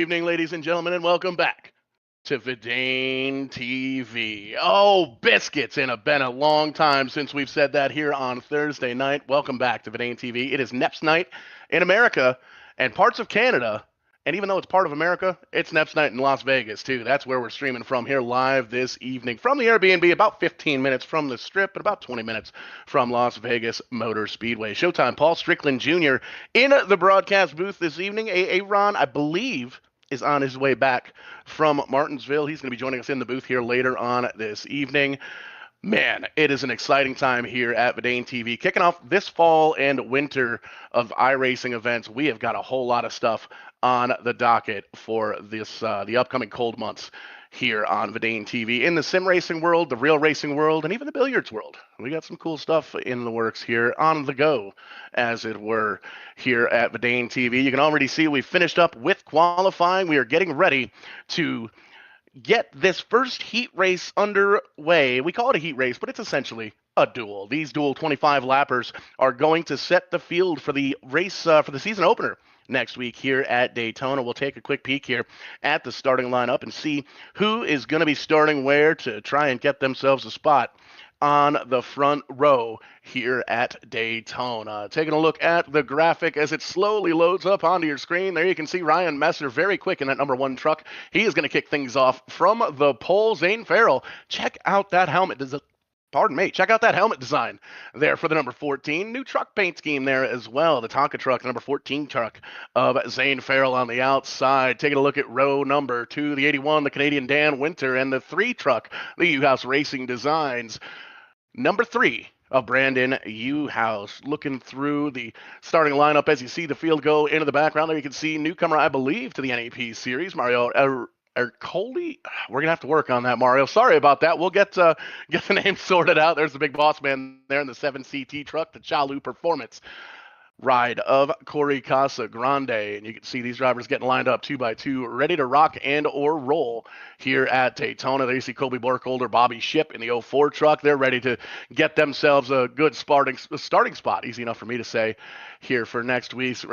evening, ladies and gentlemen, and welcome back to VidaneTV. Oh, biscuits! It's been a long time since we've said that here on Thursday night. Welcome back to VidaneTV. It is NEPS night in America and parts of Canada. And even though it's part of America, it's NEPS night in Las Vegas, too. That's where we're streaming from here live this evening from the Airbnb, about 15 minutes from the Strip, and about 20 minutes from Las Vegas Motor Speedway. Showtime, Paul Strickland Jr. in the broadcast booth this evening. Ron, I believe, is on his way back from Martinsville. He's going to be joining us in the booth here later on this evening. Man, it is an exciting time here at VidaneTV. Kicking off this fall and winter of iRacing events, we have got a whole lot of stuff on the docket for this the upcoming cold months here on VidaneTV. In the sim racing world, the real racing world, and even the billiards world. We got some cool stuff in the works here, on the go, as it were, here at VidaneTV. You can already see we finished up with qualifying. We are getting ready to get this first heat race underway. We call it a heat race, but it's essentially a duel. These dual 25 lappers are going to set the field for the race for the season opener next week here at Daytona. We'll take a quick peek here at the starting lineup and see who is going to be starting where to try and get themselves a spot on the front row here at Daytona. Taking a look at the graphic as it slowly loads up onto your screen. There you can see Ryan Messer very quick in that number 1 truck. He is going to kick things off from the pole. Zane Farrell, check out that helmet. Check out that helmet design there for the number 14. New truck paint scheme there as well. The Tonka truck, the number 14 truck of Zane Farrell on the outside. Taking a look at row number 2, the 81, the Canadian Dan Winter, and the 3 truck, the U-House Racing Designs. Number 3 of Brandon U-House. Looking through the starting lineup as you see the field go into the background there, you can see newcomer, I believe, to the NEPseries, Mario Ercoli. We're gonna have to work on that, Mario. Sorry about that. We'll get the name sorted out. There's the big boss man there in the 7CT truck, the Chalu Performance ride of Corey Casa Grande. And you can see these drivers getting lined up 2 by 2, ready to rock and or roll here at Daytona. There you see Kobe Borkholder, Bobby Ship in the 04 truck. They're ready to get themselves a good starting spot, easy enough for me to say, here for next week's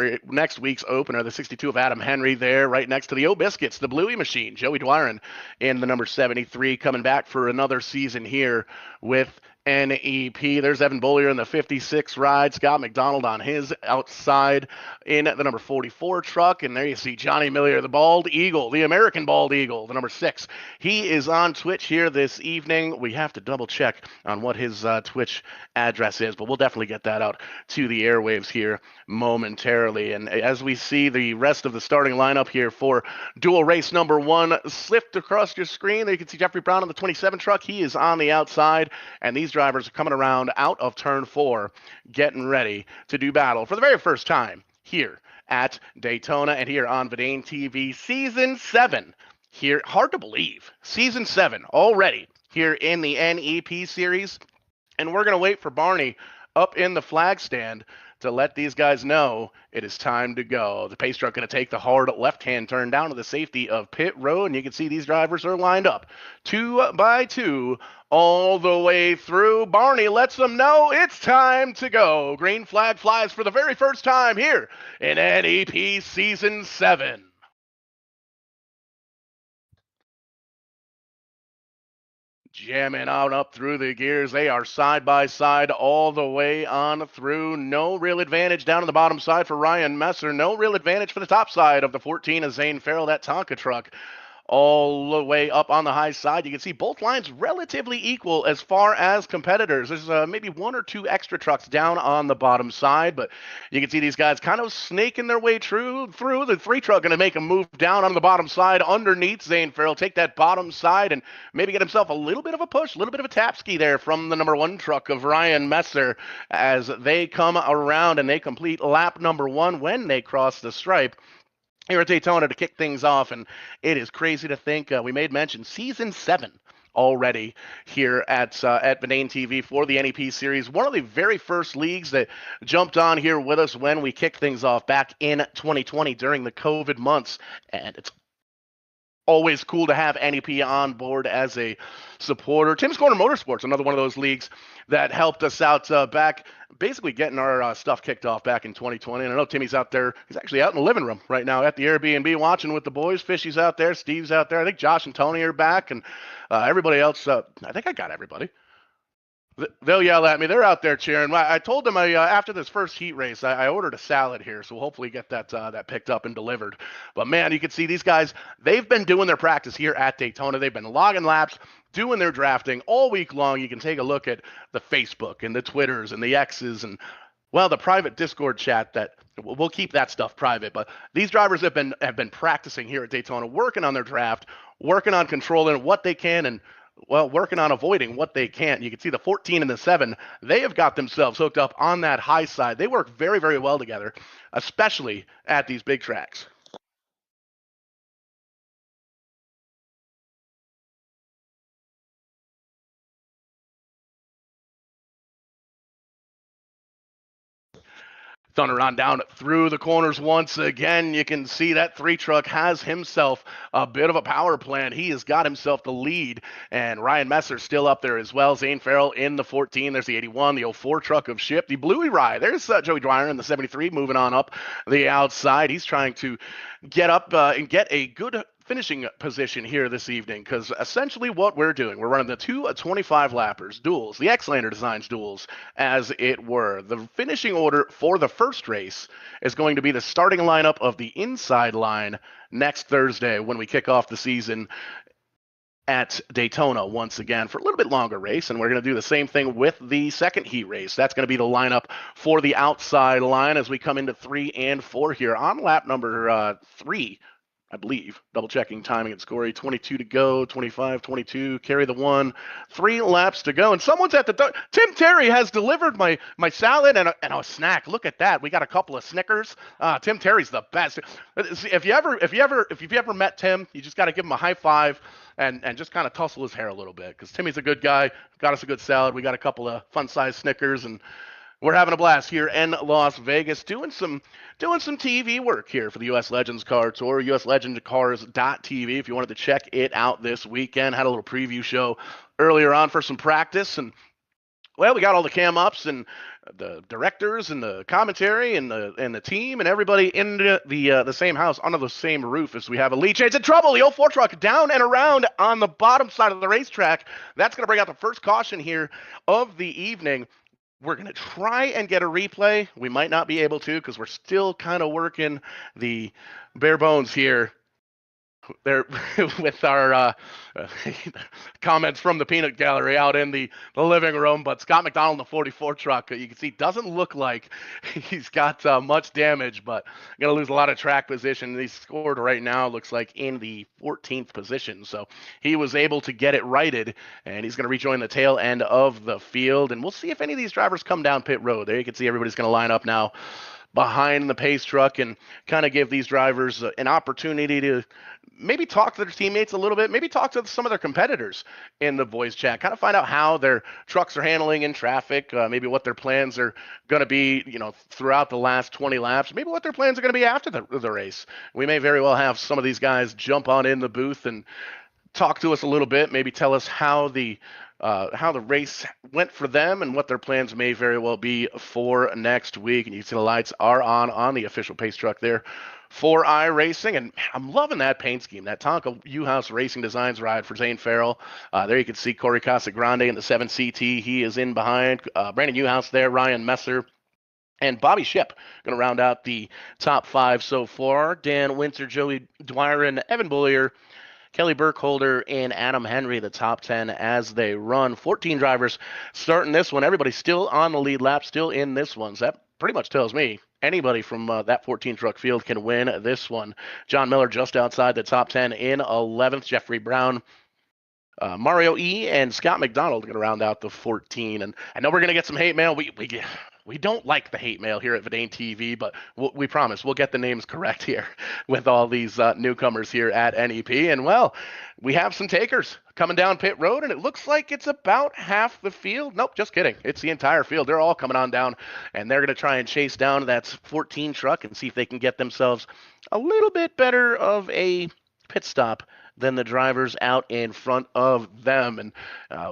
opener. The 62 of Adam Henry there, right next to the O-Biscuits, the Bluey Machine. Joey Dwyron in the number 73, coming back for another season here with NEP. There's Evan Bollier in the 56 ride. Scott McDonald on his outside in the number 44 truck. And there you see Johnny Miller, the Bald Eagle, the American Bald Eagle, the number 6. He is on Twitch here this evening. We have to double check on what his Twitch address is, but we'll definitely get that out to the airwaves here momentarily. And as we see the rest of the starting lineup here for dual race number 1 slipped across your screen, there you can see Jeffrey Brown on the 27 truck. He is on the outside, and these drivers are coming around out of turn 4, getting ready to do battle for the very first time here at Daytona and here on VidaneTV. Season 7 here. Hard to believe. Season 7 already here in the NEP series. And we're going to wait for Barney up in the flag stand to let these guys know it is time to go. The pace truck going to take the hard left-hand turn down to the safety of pit road, and you can see these drivers are lined up 2 by 2 all the way through. Barney lets them know it's time to go. Green flag flies for the very first time here in NEP Season 7. Jamming out up through the gears. They are side by side all the way on through. No real advantage down on the bottom side for Ryan Messer. No real advantage for the top side of the 14 of Zane Farrell, that Tonka truck. All the way up on the high side, you can see both lines relatively equal as far as competitors. There's maybe 1 or 2 extra trucks down on the bottom side, but you can see these guys kind of snaking their way through. The 3 truck going to make a move down on the bottom side underneath Zane Farrell, take that bottom side and maybe get himself a little bit of a push, a little bit of a tap ski there from the number 1 truck of Ryan Messer as they come around and they complete lap number 1 when they cross the stripe here at Daytona to kick things off. And it is crazy to think we made mention Season 7 already here at VidaneTV for the NEP series. One of the very first leagues that jumped on here with us when we kicked things off back in 2020 during the COVID months. And it's always cool to have NEP on board as a supporter. Tim's Corner Motorsports, another one of those leagues that helped us out back, basically getting our stuff kicked off back in 2020. And I know Timmy's out there. He's actually out in the living room right now at the Airbnb watching with the boys. Fishy's out there. Steve's out there. I think Josh and Tony are back. And everybody else, I think I got everybody. They'll yell at me. They're out there cheering. I told them after this first heat race, I ordered a salad here, so we'll hopefully get that picked up and delivered. But man, you can see these guys. They've been doing their practice here at Daytona. They've been logging laps, doing their drafting all week long. You can take a look at the Facebook and the Twitters and the X's and the private Discord chat. That we'll keep that stuff private. But these drivers have been practicing here at Daytona, working on their draft, working on controlling what they can and working on avoiding what they can't. You can see the 14 and the 7. They have got themselves hooked up on that high side. They work very, very well together, especially at these big tracks. Thunder on down through the corners once again. You can see that 3 truck has himself a bit of a power plant. He has got himself the lead, and Ryan Messer still up there as well. Zane Farrell in the 14. There's the 81, the 04 truck of Ship, the Bluey Rye. There's Joey Dwyer in the 73 moving on up the outside. He's trying to get up and get a good finishing position here this evening, because essentially what we're doing, we're running the 2 25 lappers, duals, the eXlander designs duals, as it were. The finishing order for the first race is going to be the starting lineup of the inside line next Thursday when we kick off the season at Daytona once again for a little bit longer race, and we're going to do the same thing with the second heat race. That's going to be the lineup for the outside line as we come into 3 and 4 here on lap number 3. I believe, double checking timing and scoring. 22 to go, 25, 22, carry the 1, 3 laps to go. And someone's at the door. Tim Terry has delivered my salad and a snack. Look at that. We got a couple of Snickers. Tim Terry's the best. If you've ever met Tim, you just got to give him a high five and just kind of tussle his hair a little bit, because Timmy's a good guy. Got us a good salad. We got a couple of fun-sized Snickers, and we're having a blast here in Las Vegas, doing some TV work here for the U.S. Legends Car Tour, uslegendcars.tv. If you wanted to check it out this weekend, had a little preview show earlier on for some practice, and we got all the cam ups and the directors and the commentary and the team and everybody in the same house under the same roof as we have a lead change in trouble. The 04 truck down and around on the bottom side of the racetrack. That's going to bring out the first caution here of the evening. We're going to try and get a replay. We might not be able to, because we're still kind of working the bare bones here there with our comments from the peanut gallery out in the living room. But Scott McDonald in the 44 truck, you can see, doesn't look like he's got much damage, but going to lose a lot of track position. He scored right now, looks like, in the 14th position. So he was able to get it righted, and he's going to rejoin the tail end of the field. And we'll see if any of these drivers come down pit road. There you can see everybody's going to line up now behind the pace truck and kind of give these drivers an opportunity to maybe talk to their teammates a little bit, maybe talk to some of their competitors in the voice chat, kind of find out how their trucks are handling in traffic, maybe what their plans are going to be, throughout the last 20 laps, maybe what their plans are going to be after the race. We may very well have some of these guys jump on in the booth and talk to us a little bit, maybe tell us how the race went for them and what their plans may very well be for next week. And you can see the lights are on the official pace truck there for iRacing. And I'm loving that paint scheme, that Tonka U-House Racing Designs ride for Zane Farrell. There you can see Corey Casagrande in the 7CT. He is in behind. Brandon U-House there, Ryan Messer, and Bobby Ship going to round out the top 5 so far. Dan Winter, Joey Dwyer, and Evan Bullier, Kelly Burkholder, and Adam Henry, the top 10 as they run. 14 drivers starting this one. Everybody still on the lead lap, still in this one. So that pretty much tells me anybody from that 14 truck field can win this one. John Miller just outside the top 10 in 11th. Jeffrey Brown, Mario E, and Scott McDonald are going to round out the 14. And I know we're going to get some hate mail. We don't like the hate mail here at VidaneTV, but we promise we'll get the names correct here with all these newcomers here at NEP. And, we have some takers coming down pit road, and it looks like it's about half the field. Nope, just kidding. It's the entire field. They're all coming on down, and they're going to try and chase down that 14 truck and see if they can get themselves a little bit better of a pit stop than the drivers out in front of them. And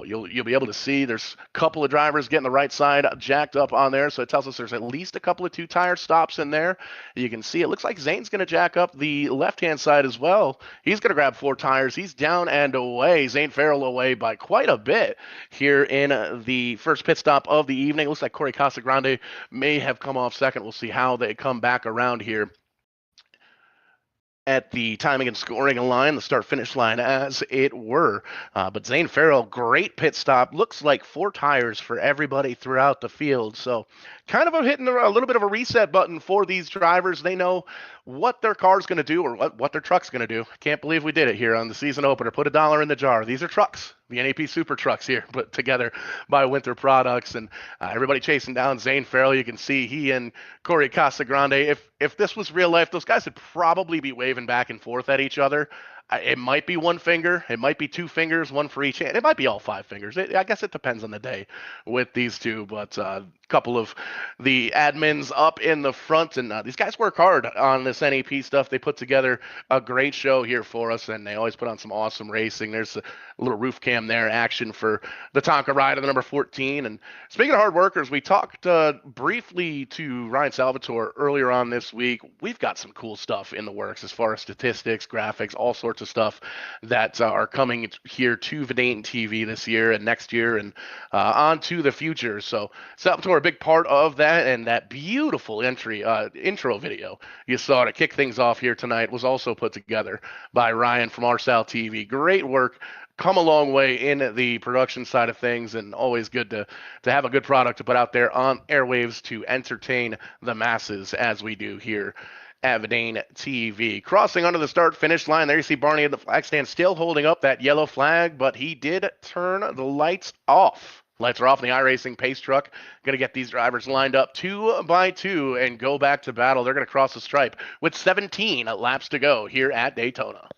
you'll be able to see there's a couple of drivers getting the right side jacked up on there, so it tells us there's at least a couple of two-tire stops in there. You can see it looks like Zane's going to jack up the left-hand side as well. He's going to grab 4 tires. He's down and away. Zane Farrell away by quite a bit here in the first pit stop of the evening. It looks like Corey Casagrande may have come off second. We'll see how they come back around here at the timing and scoring line, the start-finish line, as it were. But Zane Farrell, great pit stop. Looks like 4 tires for everybody throughout the field. So kind of hitting a little bit of a reset button for these drivers. They know what their car's going to do or what their truck's going to do. Can't believe we did it here on the season opener. Put $1 in the jar. These are trucks. The NEP Super Trucks here, put together by Winter Products, and everybody chasing down Zane Farrell. You can see he and Corey Casagrande. If this was real life, those guys would probably be waving back and forth at each other. It might be 1 finger, it might be 2 fingers, 1 for each hand. It might be all 5 fingers. I guess it depends on the day with these two, but a couple of the admins up in the front, and these guys work hard on this NEP stuff. They put together a great show here for us, and they always put on some awesome racing. There's a little roof cam there, action for the Tonka ride of the number 14. And speaking of hard workers, we talked briefly to Ryan Salvatore earlier on this week. We've got some cool stuff in the works as far as statistics, graphics, all sorts of stuff that are coming here to VidaneTV this year and next year and on to the future. So Salvatore, a big part of that, and that beautiful intro video you saw to kick things off here tonight was also put together by Ryan from RSal TV. Great work. Come a long way in the production side of things, and always good to have a good product to put out there on airwaves to entertain the masses as we do here at VidaneTV. Crossing onto the start-finish line, there you see Barney at the flag stand still holding up that yellow flag, but he did turn the lights off. Lights are off in the iRacing pace truck. Going to get these drivers lined up 2 by 2 and go back to battle. They're going to cross the stripe with 17 laps to go here at Daytona.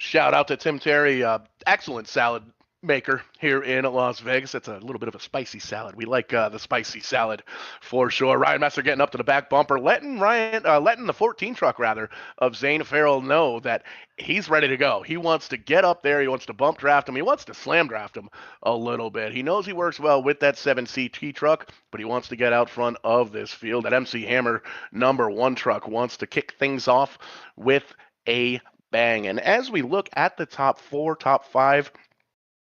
Shout out to Tim Terry, excellent salad maker here in Las Vegas. It's a little bit of a spicy salad. We like the spicy salad for sure. Ryan Messer getting up to the back bumper, letting the 14 truck rather of Zane Farrell know that he's ready to go. He wants to get up there. He wants to bump draft him. He wants to slam draft him a little bit. He knows he works well with that 7CT truck, but he wants to get out front of this field. That MC Hammer number 1 truck wants to kick things off with a bang. And as we look at the top 4, top 5,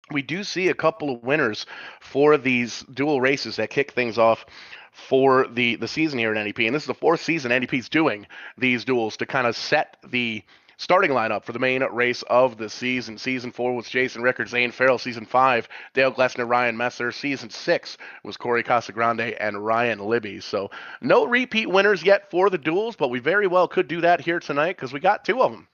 we do see a couple of winners for these dual races that kick things off for the season here at NEP. And this is the 4th season NEP's doing these duels to kind of set the starting lineup for the main race of the season. Season 4 was Jason Rickard, Zane Farrell. Season 5, Dale Glessner, Ryan Messer. Season 6 was Corey Casagrande and Ryan Libby. So no repeat winners yet for the duels, but we very well could do that here tonight because we got 2 of them.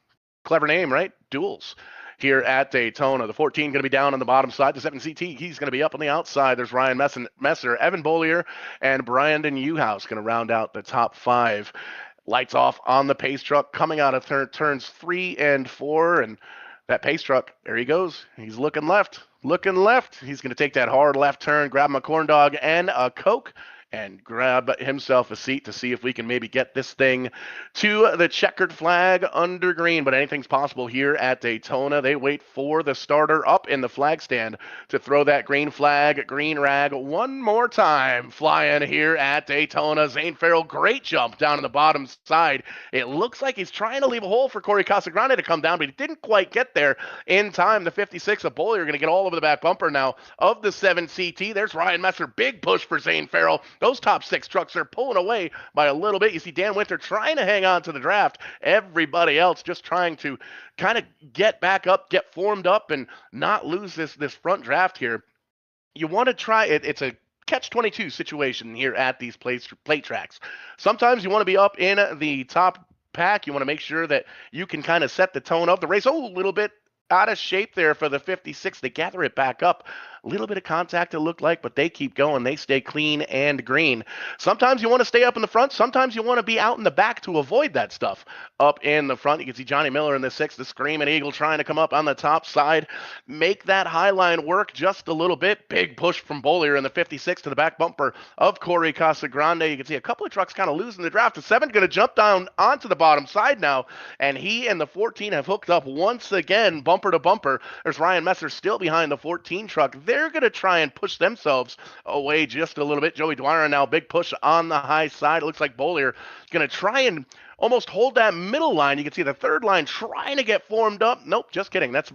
Clever name, right? Duels here at Daytona. The 14 going to be down on the bottom side. The 7CT, he's going to be up on the outside. There's Ryan Messer, Evan Bollier, and Brandon Uhouse going to round out the top 5. Lights off on the pace truck coming out of turns 3 and 4. And that pace truck, there he goes. He's looking left. He's going to take that hard left turn, grab him a corn dog and a Coke, and grab himself a seat to see if we can maybe get this thing to the checkered flag under green. But anything's possible here at Daytona. They wait for the starter up in the flag stand to throw that green flag, green rag one more time. Flying here at Daytona. Zane Farrell, great jump down on the bottom side. It looks like he's trying to leave a hole for Corey Casagrande to come down, but he didn't quite get there in time. The 56 of Bollier going to get all over the back bumper now of the 7CT. There's Ryan Messer. Big push for Zane Farrell. Those top 6 trucks are pulling away by a little bit. You see Dan Winter trying to hang on to the draft. Everybody else just trying to kind of get back up, get formed up, and not lose this front draft here. You want to try it. It's a catch-22 situation here at these plate tracks. Sometimes you want to be up in the top pack. You want to make sure that you can kind of set the tone of the race. Oh, a little bit out of shape there for the 56. They gather it back up A little bit of contact it looked like, but they keep going. They stay clean and green. Sometimes you want to stay up in the front. Sometimes you want to be out in the back to avoid that stuff. Up in the front, you can see Johnny Miller in the 6th, the Screaming Eagle trying to come up on the top side, make that high line work just a little bit. Big push from Bollier in the 56 to the back bumper of Corey Casagrande. You can see a couple of trucks kind of losing the draft. The 7 going to jump down onto the bottom side now, and he and the 14 have hooked up once again, bumper to bumper. There's Ryan Messer still behind the 14 truck. They're going to try and push themselves away just a little bit. Joey Dwyer now, big push on the high side. It looks like Bollier going to try and almost hold that middle line. You can see the 3rd line trying to get formed up. Nope, just kidding. That's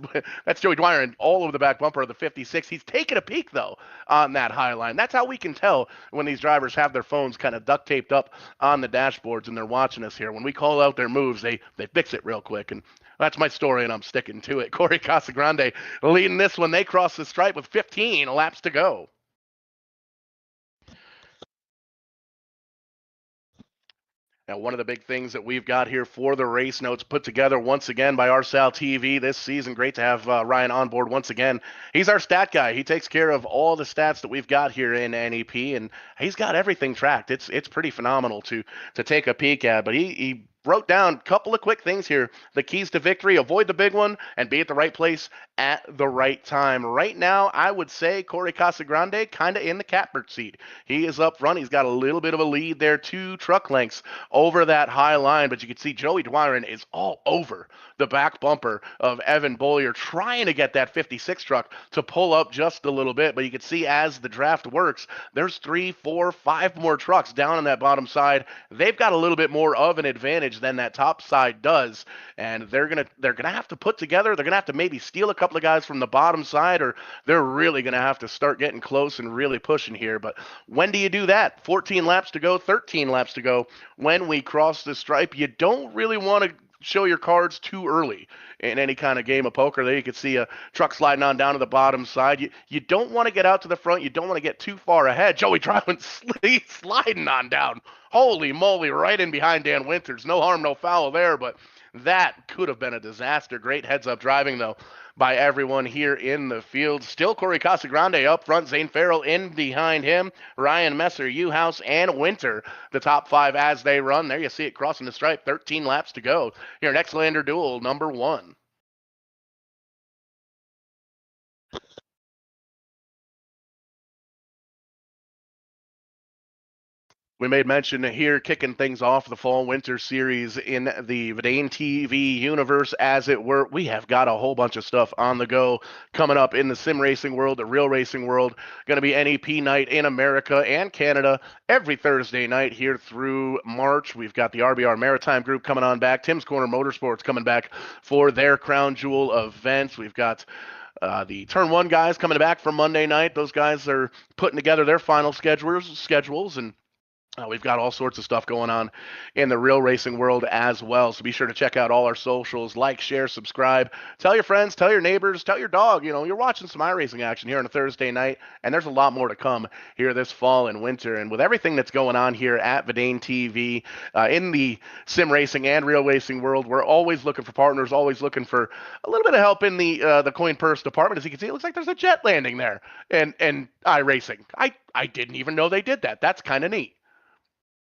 Joey Dwyer and all over the back bumper of the 56. He's taking a peek, though, on that high line. That's how we can tell when these drivers have their phones kind of duct taped up on the dashboards and they're watching us here. When we call out their moves, they fix it real quick. And that's my story, and I'm sticking to it. Corey Casagrande leading this one. They cross the stripe with 15 laps to go. Now, one of the big things that we've got here for the race notes put together once again by RSAL TV this season. Great to have Ryan on board once again. He's our stat guy. He takes care of all the stats that we've got here in NEP, and he's got everything tracked. It's pretty phenomenal to take a peek at. But he wrote down a couple of quick things here. The keys to victory: avoid the big one and be at the right place at the right time. Right now, I would say Corey Casagrande kind of in the catbird seat. He is up front. He's got a little bit of a lead there, 2 truck lengths over that high line, but you can see Joey Dwyer is all over the back bumper of Evan Bollier, trying to get that 56 truck to pull up just a little bit. But you can see as the draft works, there's 3, 4, 5 more trucks down on that bottom side. They've got a little bit more of an advantage than that top side does, and they're gonna have to put together. They're gonna have to maybe steal a couple of guys from the bottom side, or they're really gonna have to start getting close and really pushing here. But when do you do that? 14 laps to go, 13 laps to go. When we cross the stripe, you don't really want to show your cards too early in any kind of game of poker. There you can see a truck sliding on down to the bottom side. You don't want to get out to the front. You don't want to get too far ahead. Joey driving sliding on down. Holy moly, right in behind Dan Winters. No harm, no foul there, but that could have been a disaster. Great heads-up driving, though, by everyone here in the field. Still Corey Casagrande up front. Zane Farrell in behind him. Ryan Messer, Uhouse, and Winter, the top 5 as they run. There you see it crossing the stripe. 13 laps to go here in eXlander Duel number 1. We made mention here, kicking things off the fall-winter series in the VidaneTV universe, as it were. We have got a whole bunch of stuff on the go coming up in the sim racing world, the real racing world. Going to be NEP night in America and Canada every Thursday night here through March. We've got the RBR Maritime Group coming on back. Tim's Corner Motorsports coming back for their Crown Jewel events. We've got the Turn 1 guys coming back for Monday night. Those guys are putting together their final schedules, and we've got all sorts of stuff going on in the real racing world as well. So be sure to check out all our socials, like, share, subscribe, tell your friends, tell your neighbors, tell your dog. You know, you're watching some iRacing action here on a Thursday night, and there's a lot more to come here this fall and winter. And with everything that's going on here at VidaneTV in the sim racing and real racing world, we're always looking for partners, always looking for a little bit of help in the coin purse department. As you can see, it looks like there's a jet landing there and iRacing. I didn't even know they did that. That's kind of neat.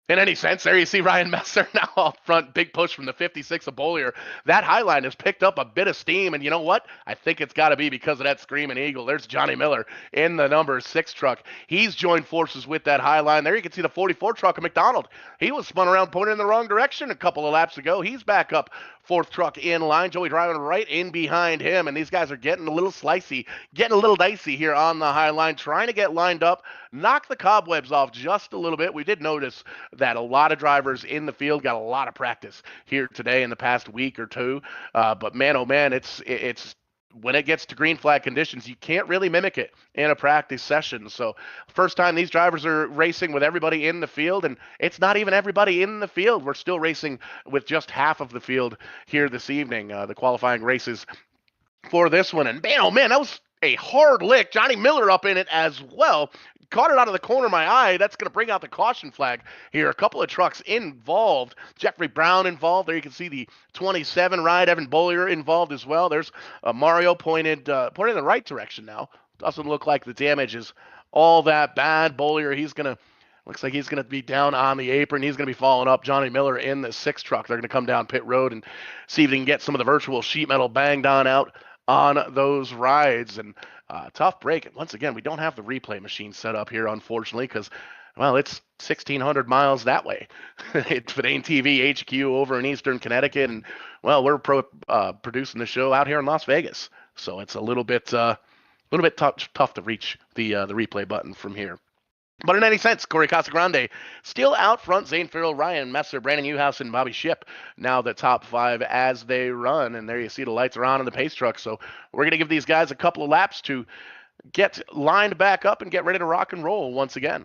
In any sense, there you see Ryan Messer now up front. Big push from the 56 of Bollier. That high line has picked up a bit of steam, and you know what? I think it's got to be because of that Screaming Eagle. There's Johnny Miller in the number 6 truck. He's joined forces with that high line. There you can see the 44 truck of McDonald. He was spun around, pointed in the wrong direction a couple of laps ago. He's back up, 4th truck in line. Joey driving right in behind him, and these guys are getting a little slicey, getting a little dicey here on the high line, trying to get lined up, knock the cobwebs off just a little bit. We did notice that a lot of drivers in the field got a lot of practice here today in the past week or two. But man, oh man, it's when it gets to green flag conditions, you can't really mimic it in a practice session. So first time these drivers are racing with everybody in the field, and it's not even everybody in the field. We're still racing with just half of the field here this evening, the qualifying races for this one. And man, oh man, that was a hard lick. Johnny Miller up in it as well. Caught it out of the corner of my eye. That's going to bring out the caution flag here. A couple of trucks involved. Jeffrey Brown involved. There you can see the 27 ride. Evan Bollier involved as well. There's Mario pointed in the right direction now. doesn't look like the damage is all that bad. Bollier, looks like he's gonna be down on the apron. He's gonna be following up Johnny Miller in the 6 truck. They're gonna come down pit road and see if they can get some of the virtual sheet metal banged out on those rides. And tough break. And once again, we don't have the replay machine set up here, unfortunately, because well, it's 1,600 miles that way. It's VidaneTV HQ over in Eastern Connecticut, and well, we're producing the show out here in Las Vegas, so it's a little bit tough to reach the replay button from here. But in any sense, Corey Casagrande still out front. Zane Farrell, Ryan Messer, Brandon Newhouse, and Bobby Ship now the top 5 as they run. And there you see the lights are on in the pace truck. So we're going to give these guys a couple of laps to get lined back up and get ready to rock and roll once again.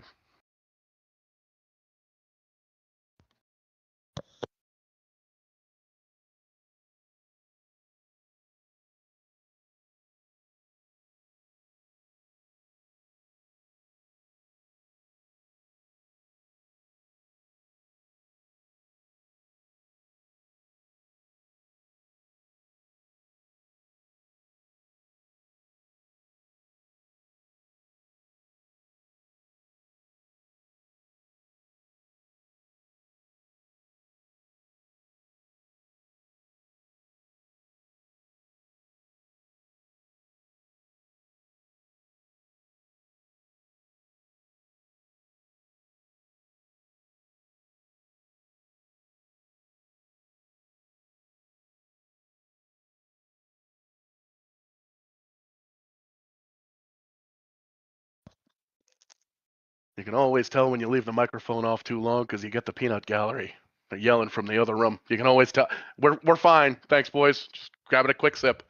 You can always tell when you leave the microphone off too long because you get the peanut gallery. They're yelling from the other room. You can always tell. We're fine. Thanks, boys. Just grabbing a quick sip.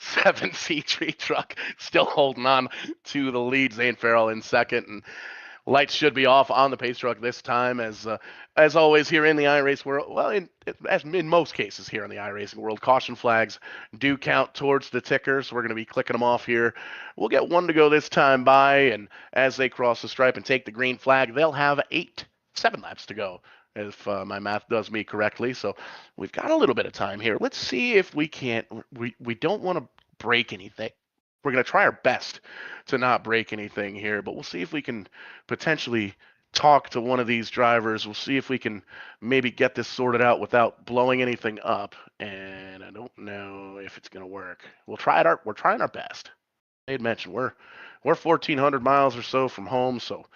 7C3 truck still holding on to the lead. Zane Farrell in second, and lights should be off on the pace truck this time, as always here in the iRace world. Well, as in most cases here in the iRacing world, caution flags do count towards the ticker, so we're going to be clicking them off here. We'll get one to go this time by, and as they cross the stripe and take the green flag, they'll have 7 laps to go, if my math does me correctly. So we've got a little bit of time here. Let's see if we can't. We don't want to break anything. We're going to try our best to not break anything here, but we'll see if we can potentially talk to one of these drivers. We'll see if we can maybe get this sorted out without blowing anything up, and I don't know if it's going to work. We're trying our best. I had mentioned we're 1,400 miles or so from home, so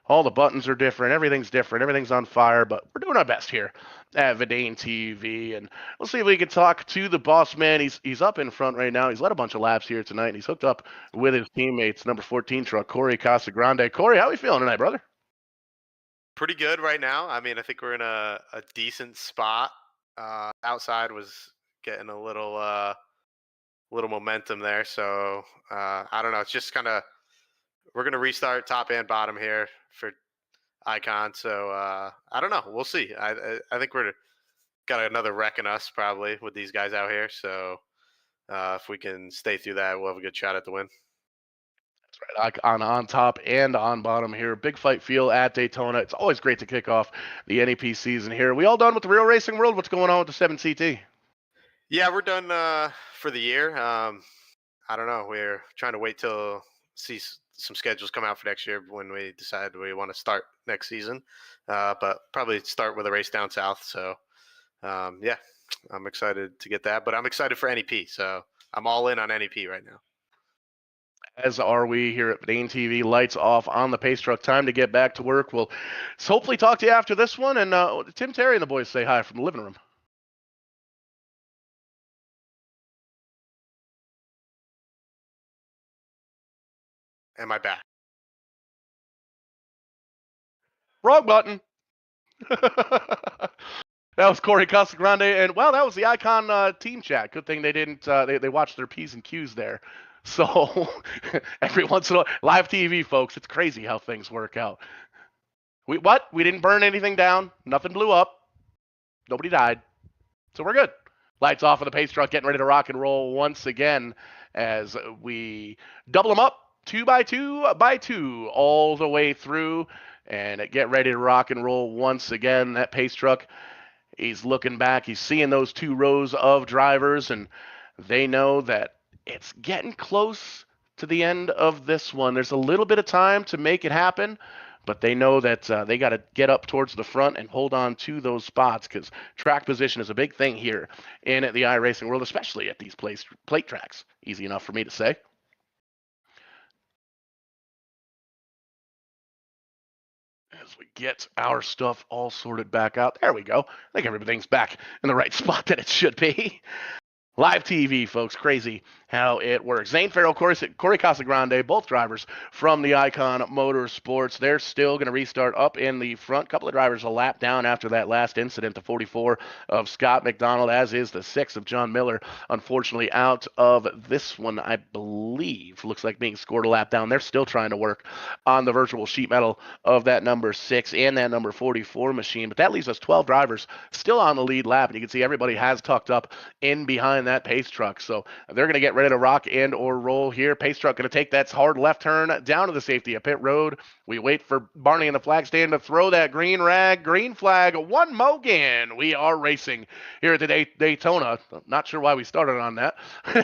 all the buttons are different. Everything's on fire, but we're doing our best here at VidaneTV. And we'll see if we can talk to the boss man. He's up in front right now. He's led a bunch of laps here tonight, and he's hooked up with his teammates, number 14 truck, Corey Casagrande. Corey, how are you feeling tonight, brother? Pretty good right now. I mean, I think we're in a decent spot. Outside was getting a little momentum there. So I don't know. It's just kind of, we're going to restart top and bottom here for Icon. So I don't know. We'll see. I think we're got another wreck in us probably with these guys out here. So if we can stay through that, we'll have a good shot at the win. That's right. On top and on bottom here. Big fight feel at Daytona. It's always great to kick off the NEP season here. Are we all done with the real racing world? What's going on with the 7CT? Yeah, we're done for the year. I don't know. We're trying to wait till see some schedules come out for next year when we decide we want to start next season. But probably start with a race down south. So yeah, I'm excited to get that. But I'm excited for NEP. So I'm all in on NEP right now. As are we here at VidaneTV. Lights off on the pace truck. Time to get back to work. We'll hopefully talk to you after this one. And Tim Terry and the boys say hi from the living room. Am I back? Wrong button. That was Corey Casagrande, and well, that was the Icon team chat. Good thing they didn't. They watched their P's and Q's there. So every once in a while, live TV, folks, it's crazy how things work out. We didn't burn anything down. Nothing blew up. Nobody died. So we're good. Lights off of the pace truck, getting ready to rock and roll once again as we double them up 2 by 2 by 2 all the way through and get ready to rock and roll once again. That pace truck, he's looking back. He's seeing those 2 rows of drivers, and they know that it's getting close to the end of this one. There's a little bit of time to make it happen, but they know that they got to get up towards the front and hold on to those spots because track position is a big thing here in the iRacing world, especially at these plate tracks. Easy enough for me to say. As we get our stuff all sorted back out. There we go. I think everything's back in the right spot that it should be. Live TV, folks. Crazy how it works. Zane Farrell, Corey Casagrande, both drivers from the Icon Motorsports. They're still going to restart up in the front. Couple of drivers a lap down after that last incident, the 44 of Scott McDonald, as is the 6 of John Miller. Unfortunately, out of this one, I believe. Looks like being scored a lap down. They're still trying to work on the virtual sheet metal of that number 6 and that number 44 machine. But that leaves us 12 drivers still on the lead lap. And you can see everybody has tucked up in behind that pace truck. So they're going to get ready to rock and or roll here. Pace truck going to take that hard left turn down to the safety of pit road. We wait for Barney in the flag stand to throw that green rag. Green flag, one Mogan. We are racing here at the Daytona. Not sure why we started on that.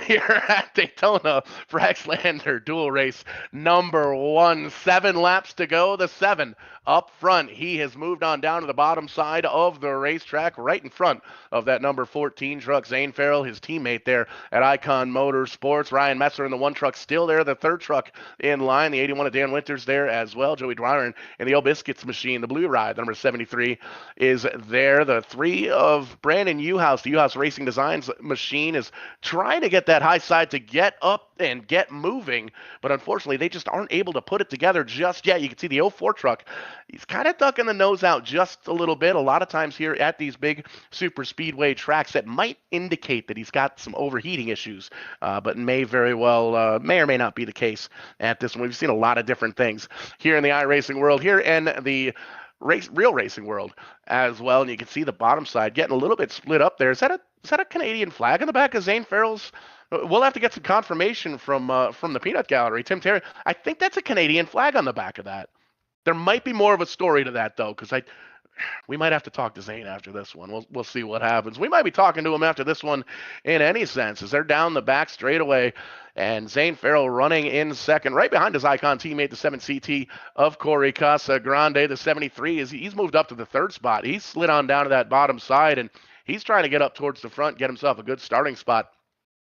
Here at Daytona for eXlander dual race number 1. 7 laps to go. The 7 up front. He has moved on down to the bottom side of the racetrack, right in front of that number 14 truck. Zane Farrell, his teammate there at Icon Motorsports. Ryan Messer in the 1 truck still there. The 3rd truck in line. The 81 of Dan Winters there as well. Joey Dwyer in the Old Biscuits machine. The blue ride, the number 73, is there. The 3 of Brandon Uhouse, the Uhouse Racing Designs machine, is trying to get that high side to get up and get moving, but unfortunately they just aren't able to put it together just yet. You can see the 04 truck, he's kind of ducking the nose out just a little bit. A lot of times here at these big super speedway tracks that might indicate that he's got some overheating issues, but may very well, may or may not be the case at this one. We've seen a lot of different things here in the iRacing world, here in the real racing world as well, and you can see the bottom side getting a little bit split up there. Is that a Canadian flag in the back of Zane Farrell's? We'll have to get some confirmation from the Peanut Gallery. Tim Terry, I think that's a Canadian flag on the back of that. There might be more of a story to that though, because we might have to talk to Zane after this one. We'll see what happens. We might be talking to him after this one in any sense, as they're down the back straightaway, and Zane Farrell running in second, right behind his Icon teammate, the 7 CT of Corey Casagrande. The 73 he's moved up to the 3rd spot. He's slid on down to that bottom side, and he's trying to get up towards the front, get himself a good starting spot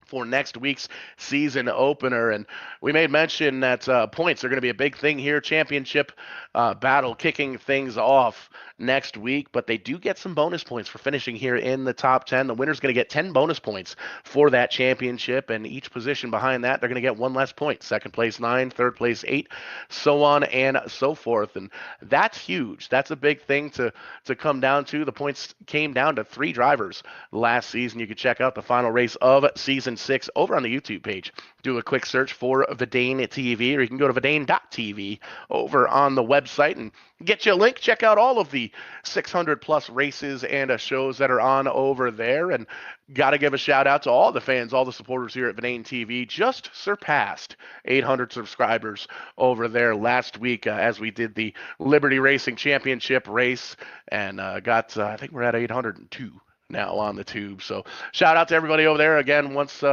for next week's season opener. And we made mention that points are going to be a big thing here. Championship battle kicking things off next week, but they do get some bonus points for finishing here in the top 10. The winner's going to get 10 bonus points for that championship, and each position behind that, they're going to get 1 less point. 2nd place 9, 3rd place 8, so on and so forth. And that's huge. That's a big thing to come down to. The points came down to 3 drivers last season. You can check out the final race of season 6 over on the YouTube page. Do a quick search for VidaneTV, or you can go to vidane.tv over on the website and get you a link. Check out all of the 600 plus races and shows that are on over there. And got to give a shout out to all the fans, all the supporters here at VidaneTV. Just surpassed 800 subscribers over there last week as we did the Liberty Racing Championship race, and got I think we're at 802 now on the tube. So shout out to everybody over there. Again, once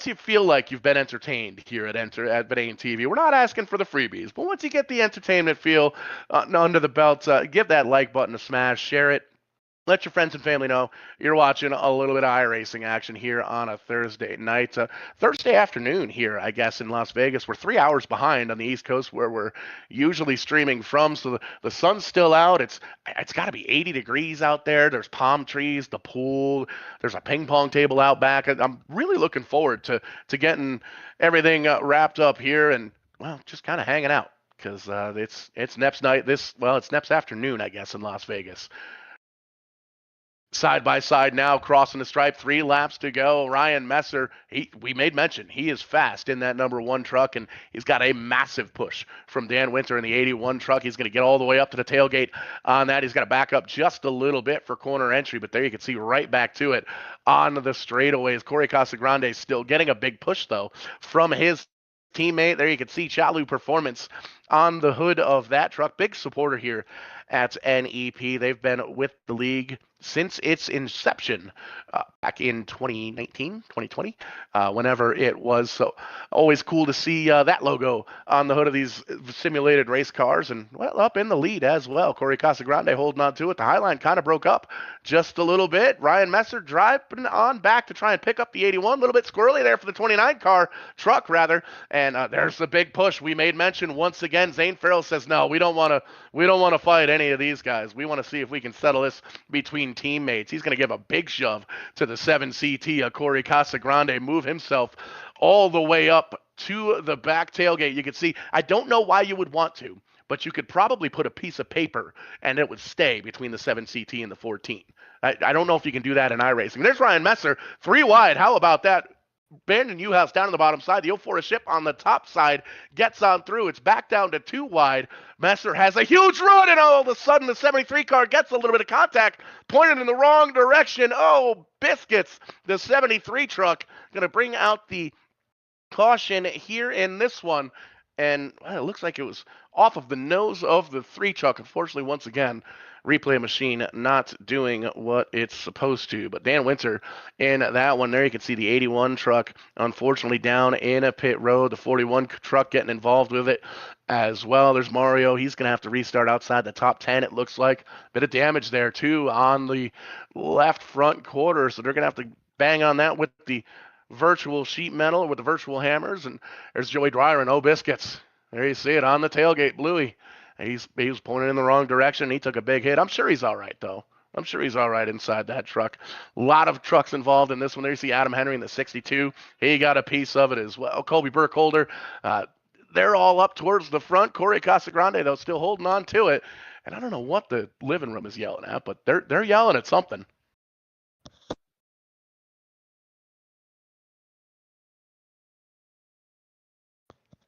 you feel like you've been entertained here at VidaneTV, we're not asking for the freebies, but once you get the entertainment feel under the belt, give that like button a smash, share it. Let your friends and family know you're watching a little bit of iRacing action here on a Thursday night. Thursday afternoon here, I guess, in Las Vegas. We're 3 hours behind on the East Coast where we're usually streaming from, so the sun's still out. It's got to be 80 degrees out there. There's palm trees, the pool. There's a ping pong table out back. I'm really looking forward to getting everything wrapped up here and, well, just kind of hanging out because it's NEPS night. It's NEPS afternoon, I guess, in Las Vegas. Side by side now, crossing the stripe, 3 laps to go. Ryan Messer, we made mention, he is fast in that number 1 truck, and he's got a massive push from Dan Winter in the 81 truck. He's going to get all the way up to the tailgate on that. He's got to back up just a little bit for corner entry, but there you can see right back to it on the straightaways. Corey Casagrande is still getting a big push, though, from his teammate. There you can see Chalu Performance on the hood of that truck. Big supporter here at NEP. They've been with the league since its inception back in 2019, 2020, whenever it was. So always cool to see that logo on the hood of these simulated race cars, and well, up in the lead as well. Corey Casagrande holding on to it. The Highline kind of broke up just a little bit. Ryan Messer driving on back to try and pick up the 81. A little bit squirrely there for the 29 truck rather. And there's the big push we made mention once again. Zane Farrell says, no, we don't want to fight any of these guys. We want to see if we can settle this between teammates. He's going to give a big shove to the 7CT. Corey Casagrande move himself all the way up to the back tailgate. You can see, I don't know why you would want to, but you could probably put a piece of paper and it would stay between the 7CT and the 14. I don't know if you can do that in iRacing. There's Ryan Messer, 3 wide. How about that? Brandon Newhouse down on the bottom side. The 04 ship on the top side gets on through. It's back down to 2 wide. Messer has a huge run, and all of a sudden the 73 car gets a little bit of contact, pointed in the wrong direction. Oh, biscuits. The 73 truck going to bring out the caution here in this one. And well, it looks like it was off of the nose of the 3 truck. Unfortunately, once again, replay machine not doing what it's supposed to. But Dan Winter in that one there, you can see the 81 truck, unfortunately, down in a pit road. The 41 truck getting involved with it as well. There's Mario. He's going to have to restart outside the top 10, it looks like. Bit of damage there, too, on the left front quarter. So they're going to have to bang on that with the virtual sheet metal, with the virtual hammers. And there's Joey Dwyer and biscuits. There you see it on the tailgate, Bluey. He was pointing in the wrong direction. He took a big hit. I'm sure he's all right, though. I'm sure he's all right inside that truck. A lot of trucks involved in this one. There you see Adam Henry in the 62. He got a piece of it as well. Colby Burkholder. They're all up towards the front. Corey Casagrande, though, still holding on to it. And I don't know what the living room is yelling at, but they're yelling at something.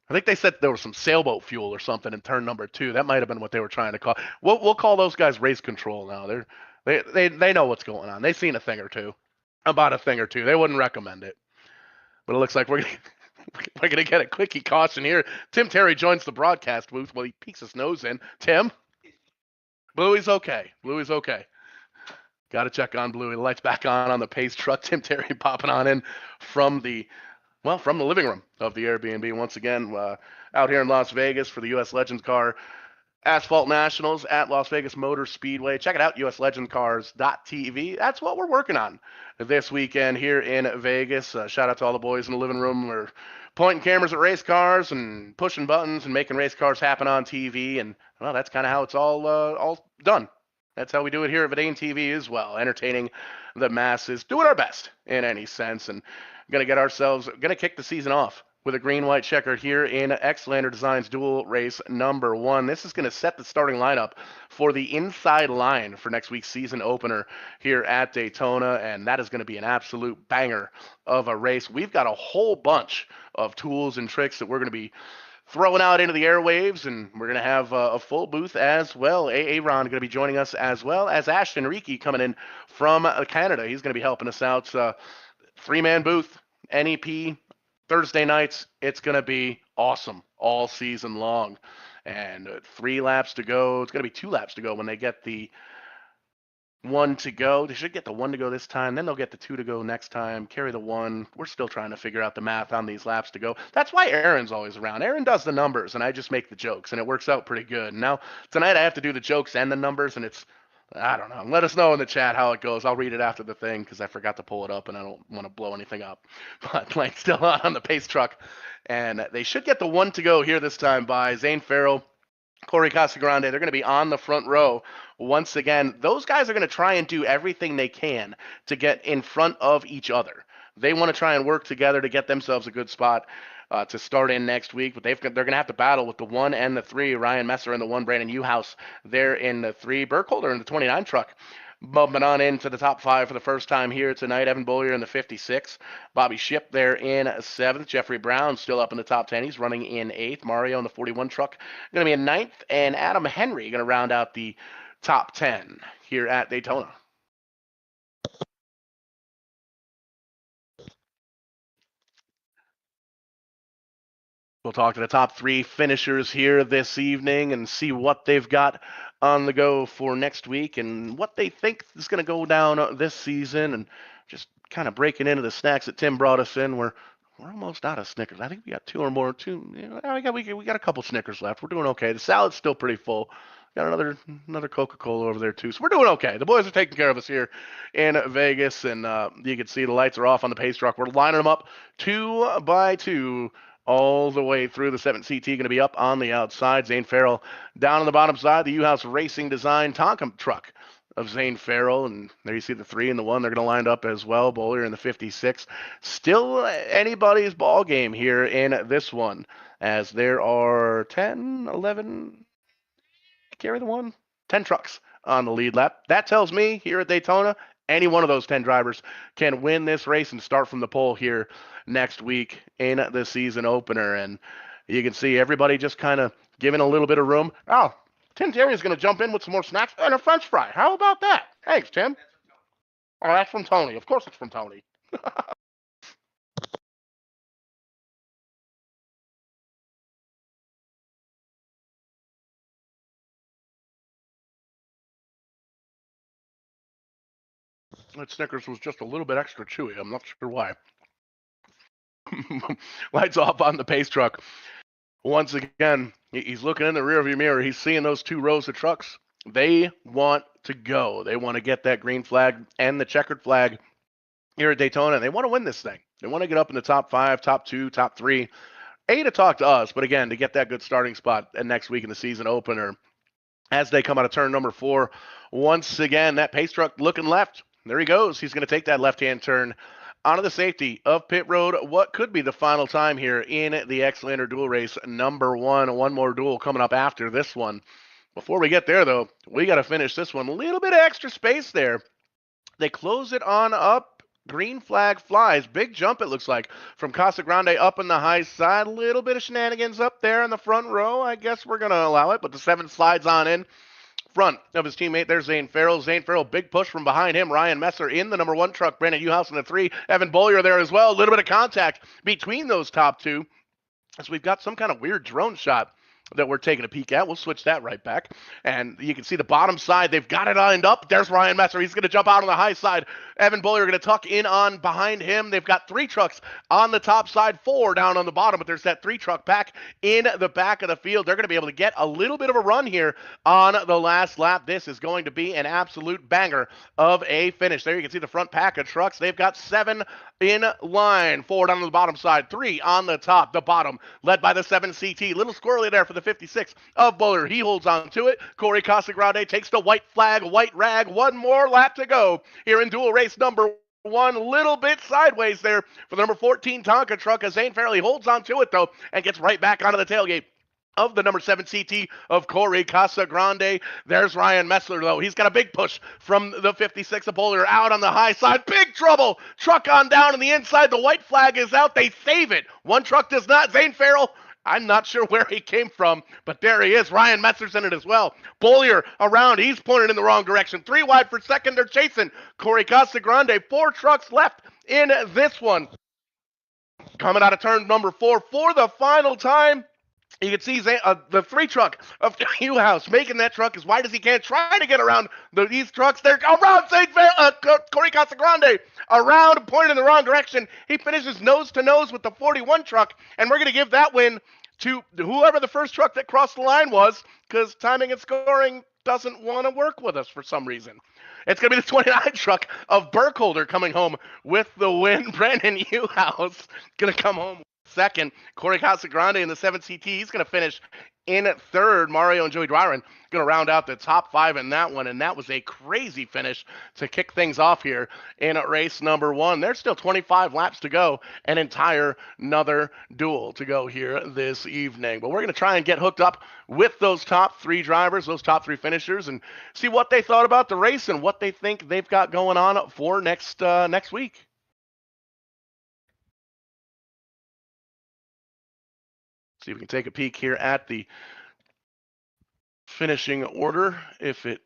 I think they said there was some sailboat fuel or something in turn number 2. That might have been what they were trying to call. We'll call those guys race control now. They know what's going on. They've seen a thing or two, about a thing or two. They wouldn't recommend it. But it looks like we're gonna get a quickie caution here. Tim Terry joins the broadcast booth while he peeks his nose in. Tim, Bluey's okay. Bluey's okay. Got to check on Bluey. The lights back on the pace truck. Tim Terry popping on in from the living room of the Airbnb once again, out here in Las Vegas for the U.S. Legends Car Asphalt Nationals at Las Vegas Motor Speedway. Check it out, uslegendcars.tv. That's what we're working on this weekend here in Vegas. Shout out to all the boys in the living room. We're pointing cameras at race cars and pushing buttons and making race cars happen on TV. And, well, that's kind of how it's all done. That's how we do it here at VidaneTV as well, entertaining the masses, doing our best in any sense, and going to kick the season off with a green-white checkered here in eXlander Designs Dual Race number 1. This is going to set the starting lineup for the inside line for next week's season opener here at Daytona, and that is going to be an absolute banger of a race. We've got a whole bunch of tools and tricks that we're going to be throwing out into the airwaves, and we're going to have a full booth as well. Aaron going to be joining us, as well as Ashton Riki coming in from Canada. He's going to be helping us out. 3-man booth, NEP, Thursday nights. It's going to be awesome all season long. And 3 laps to go. It's going to be 2 laps to go when they get the 1 to go. They should get the 1 to go this time. Then they'll get the 2 to go next time. Carry the 1. We're still trying to figure out the math on these laps to go. That's why Aaron's always around. Aaron does the numbers, and I just make the jokes, and it works out pretty good. Now, tonight I have to do the jokes and the numbers, and I don't know. Let us know in the chat how it goes. I'll read it after the thing because I forgot to pull it up, and I don't want to blow anything up. But Blank's still on the pace truck, and they should get the 1 to go here this time by Zane Farrell, Corey Casagrande. They're going to be on the front row once again. Those guys are going to try and do everything they can to get in front of each other. They want to try and work together to get themselves a good spot to start in next week. But they're going to have to battle with the 1 and the 3. Ryan Messer in the 1, Brandon Newhouse there in the 3. Burkholder in the 29 truck, bumping on into the top 5 for the first time here tonight. Evan Bollier in the 56. Bobby Ship there in 7th. Jeffrey Brown still up in the top 10. He's running in 8th. Mario in the 41 truck going to be in 9th. And Adam Henry going to round out the top 10 here at Daytona. We'll talk to the top 3 finishers here this evening and see what they've got on the go for next week and what they think is going to go down this season, and just kind of breaking into the snacks that Tim brought us in. We're almost out of Snickers. I think we got two or more. We got a couple Snickers left. We're doing okay. The salad's still pretty full. Got another Coca-Cola over there too. So we're doing okay. The boys are taking care of us here in Vegas, and you can see the lights are off on the pace truck. We're lining them up 2 by 2 all the way through. The 7CT going to be up on the outside. Zane Farrell down on the bottom side. The U-House Racing Design Tonka truck of Zane Farrell, and there you see the 3 and the 1. They're going to line up as well. Bowler in the 56. Still anybody's ball game here in this one, as there are 10, 11, carry the 1, 10 trucks on the lead lap. That tells me here at Daytona, any one of those 10 drivers can win this race and start from the pole here next week in the season opener. And you can see everybody just kind of giving a little bit of room. Oh, Tim Terry's going to jump in with some more snacks and a French fry. How about that? Thanks, Tim. Oh, that's from Tony. Of course it's from Tony. That Snickers was just a little bit extra chewy. I'm not sure why. Lights off on the pace truck. Once again, he's looking in the rearview mirror. He's seeing those 2 rows of trucks. They want to go. They want to get that green flag and the checkered flag here at Daytona. They want to win this thing. They want to get up in the top 5, top 2, top 3. To talk to us, but again, to get that good starting spot next week in the season opener as they come out of turn number 4. Once again, that pace truck looking left. There he goes. He's going to take that left-hand turn onto the safety of pit road. What could be the final time here in the eXlander dual race number 1. One more duel coming up after this one. Before we get there, though, we got to finish this one. A little bit of extra space there. They close it on up. Green flag flies. Big jump, it looks like, from Casagrande up in the high side. A little bit of shenanigans up there in the front row. I guess we're going to allow it, but the 7 slides on in front of his teammate. There's Zane Farrell. Zane Farrell, big push from behind him. Ryan Messer in the number 1 truck. Brandon Uhouse in the 3. Evan Bollier there as well. A little bit of contact between those top 2. So we've got some kind of weird drone shot that we're taking a peek at. We'll switch that right back. And you can see the bottom side. They've got it lined up. There's Ryan Messer. He's going to jump out on the high side. Evan Bollier going to tuck in on behind him. They've got 3 trucks on the top side, 4 down on the bottom, but there's that 3 truck pack in the back of the field. They're going to be able to get a little bit of a run here on the last lap. This is going to be an absolute banger of a finish. There you can see the front pack of trucks. They've got 7 in line, 4 down on the bottom side, 3 on the top, the bottom, led by the 7CT. Little squirrely there for the 56 of Bollier. He holds on to it. Corey Casagrande takes the white flag, white rag. 1 more lap to go here in dual race number 1. Little bit sideways there for the number 14 Tonka truck as Zane Farrell holds on to it, though, and gets right back onto the tailgate of the number 7 CT of Corey Casagrande. There's Ryan Messler, though. He's got a big push from the 56 of Bollier out on the high side. Big trouble. Truck on down on the inside. The white flag is out. They save it. 1 truck does not. Zane Farrell, I'm not sure where he came from, but there he is. Ryan Messer's in it as well. Bollier around. He's pointed in the wrong direction. 3 wide for second. They're chasing Corey Casagrande. 4 trucks left in this one. Coming out of turn number 4 for the final time. You can see the 3 truck of U-House making that truck as wide as he can, trying to get around these trucks. They're around Corey Casagrande, around, pointed in the wrong direction. He finishes nose to nose with the 41 truck, and we're going to give that win to whoever the first truck that crossed the line was, because timing and scoring doesn't want to work with us for some reason. It's going to be the 29 truck of Burkholder coming home with the win. Brandon U-House going to come home second. Corey Casagrande in the 7 CT. He's going to finish in third. Mario and Joey Dwyron going to round out the top 5 in that one, and that was a crazy finish to kick things off here in race number 1. There's still 25 laps to go, an entire another duel to go here this evening. But we're going to try and get hooked up with those top 3 drivers, those top 3 finishers, and see what they thought about the race and what they think they've got going on for next week. See if we can take a peek here at the finishing order. If it